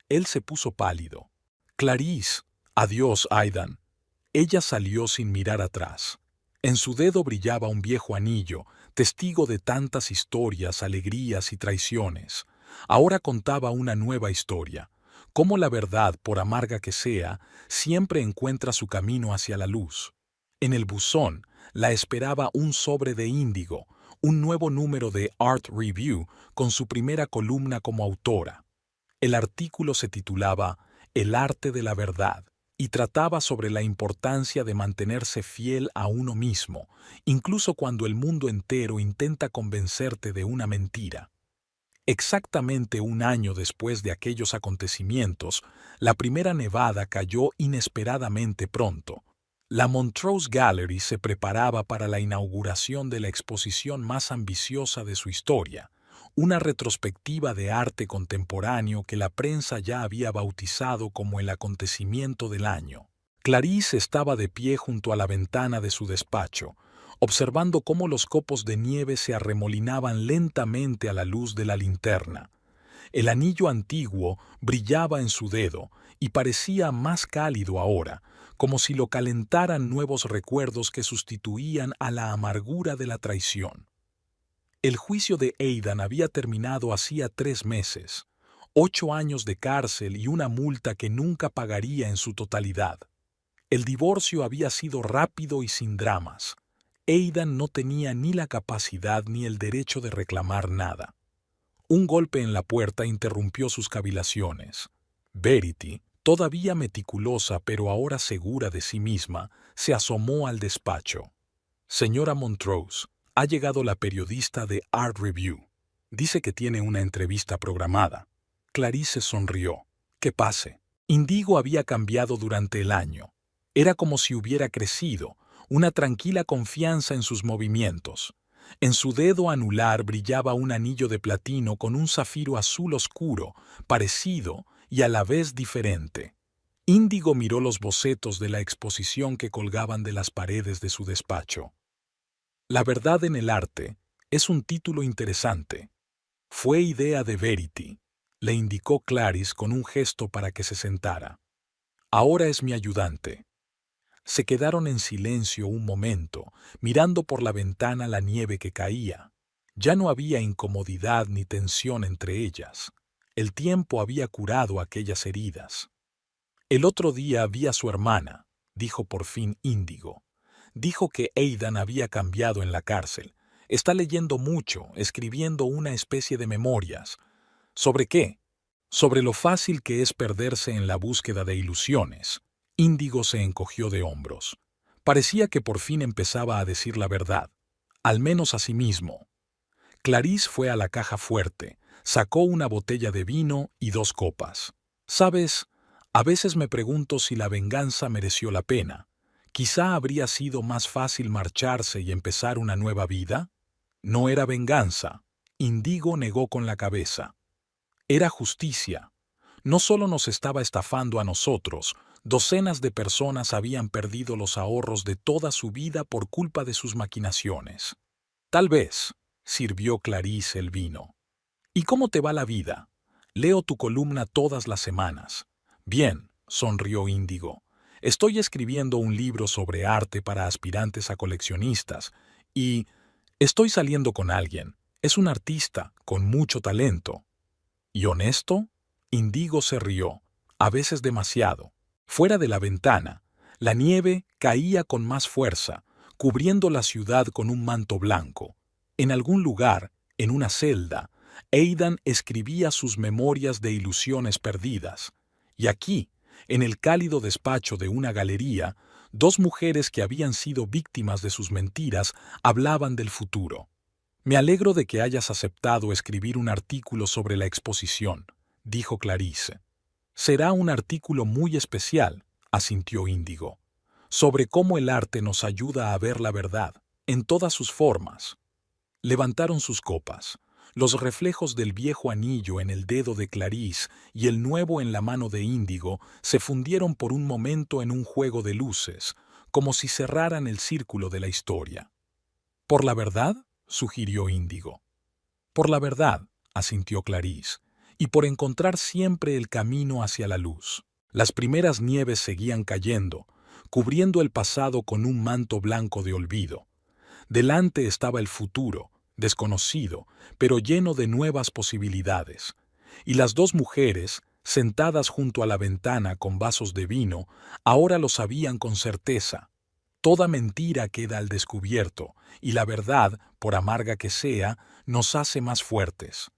Él se puso pálido. «Clarice, adiós, Aidan». Ella salió sin mirar atrás. En su dedo brillaba un viejo anillo, testigo de tantas historias, alegrías y traiciones. Ahora contaba una nueva historia, cómo la verdad, por amarga que sea, siempre encuentra su camino hacia la luz. En el buzón la esperaba un sobre de Índigo, un nuevo número de Art Review con su primera columna como autora. El artículo se titulaba El arte de la verdad y trataba sobre la importancia de mantenerse fiel a uno mismo, incluso cuando el mundo entero intenta convencerte de una mentira. Exactamente un año después de aquellos acontecimientos, la primera nevada cayó inesperadamente pronto. La Montrose Gallery se preparaba para la inauguración de la exposición más ambiciosa de su historia, una retrospectiva de arte contemporáneo que la prensa ya había bautizado como el acontecimiento del año. Clarice estaba de pie junto a la ventana de su despacho, observando cómo los copos de nieve se arremolinaban lentamente a la luz de la linterna. El anillo antiguo brillaba en su dedo y parecía más cálido ahora, como si lo calentaran nuevos recuerdos que sustituían a la amargura de la traición. El juicio de Aidan había terminado hacía 3 meses, 8 años de cárcel y una multa que nunca pagaría en su totalidad. El divorcio había sido rápido y sin dramas. Aidan no tenía ni la capacidad ni el derecho de reclamar nada. Un golpe en la puerta interrumpió sus cavilaciones. Verity, todavía meticulosa pero ahora segura de sí misma, se asomó al despacho. «Señora Montrose, ha llegado la periodista de Art Review. Dice que tiene una entrevista programada». Clarice sonrió. «Que pase». Indigo había cambiado durante el año. Era como si hubiera crecido, una tranquila confianza en sus movimientos. En su dedo anular brillaba un anillo de platino con un zafiro azul oscuro, parecido y a la vez diferente. Índigo miró los bocetos de la exposición que colgaban de las paredes de su despacho. La verdad en el arte es un título interesante. Fue idea de Verity, le indicó Clarice con un gesto para que se sentara. Ahora es mi ayudante. Se quedaron en silencio un momento, mirando por la ventana la nieve que caía. Ya no había incomodidad ni tensión entre ellas. El tiempo había curado aquellas heridas. El otro día vi a su hermana, dijo por fin Índigo. Dijo que Aidan había cambiado en la cárcel. Está leyendo mucho, escribiendo una especie de memorias. ¿Sobre qué? Sobre lo fácil que es perderse en la búsqueda de ilusiones. Índigo se encogió de hombros. Parecía que por fin empezaba a decir la verdad, al menos a sí mismo. Clarice fue a la caja fuerte, sacó una botella de vino y 2 copas. ¿Sabes? A veces me pregunto si la venganza mereció la pena. Quizá habría sido más fácil marcharse y empezar una nueva vida. No era venganza. Índigo negó con la cabeza. Era justicia. No solo nos estaba estafando a nosotros, docenas de personas habían perdido los ahorros de toda su vida por culpa de sus maquinaciones. Tal vez, sirvió Clarice el vino. ¿Y cómo te va la vida? Leo tu columna todas las semanas. Bien, sonrió Índigo. Estoy escribiendo un libro sobre arte para aspirantes a coleccionistas y estoy saliendo con alguien. Es un artista con mucho talento. ¿Y honesto? Índigo se rió, a veces demasiado. Fuera de la ventana, la nieve caía con más fuerza, cubriendo la ciudad con un manto blanco. En algún lugar, en una celda, Aidan escribía sus memorias de ilusiones perdidas. Y aquí, en el cálido despacho de una galería, 2 mujeres que habían sido víctimas de sus mentiras hablaban del futuro. Me alegro de que hayas aceptado escribir un artículo sobre la exposición, dijo Clarice. Será un artículo muy especial, asintió Índigo, sobre cómo el arte nos ayuda a ver la verdad, en todas sus formas. Levantaron sus copas. Los reflejos del viejo anillo en el dedo de Clarice y el nuevo en la mano de Índigo se fundieron por un momento en un juego de luces, como si cerraran el círculo de la historia. ¿Por la verdad?, sugirió Índigo. Por la verdad, asintió Clarice, y por encontrar siempre el camino hacia la luz. Las primeras nieves seguían cayendo, cubriendo el pasado con un manto blanco de olvido. Delante estaba el futuro, desconocido, pero lleno de nuevas posibilidades. Y las 2 mujeres, sentadas junto a la ventana con vasos de vino, ahora lo sabían con certeza. Toda mentira queda al descubierto, y la verdad, por amarga que sea, nos hace más fuertes.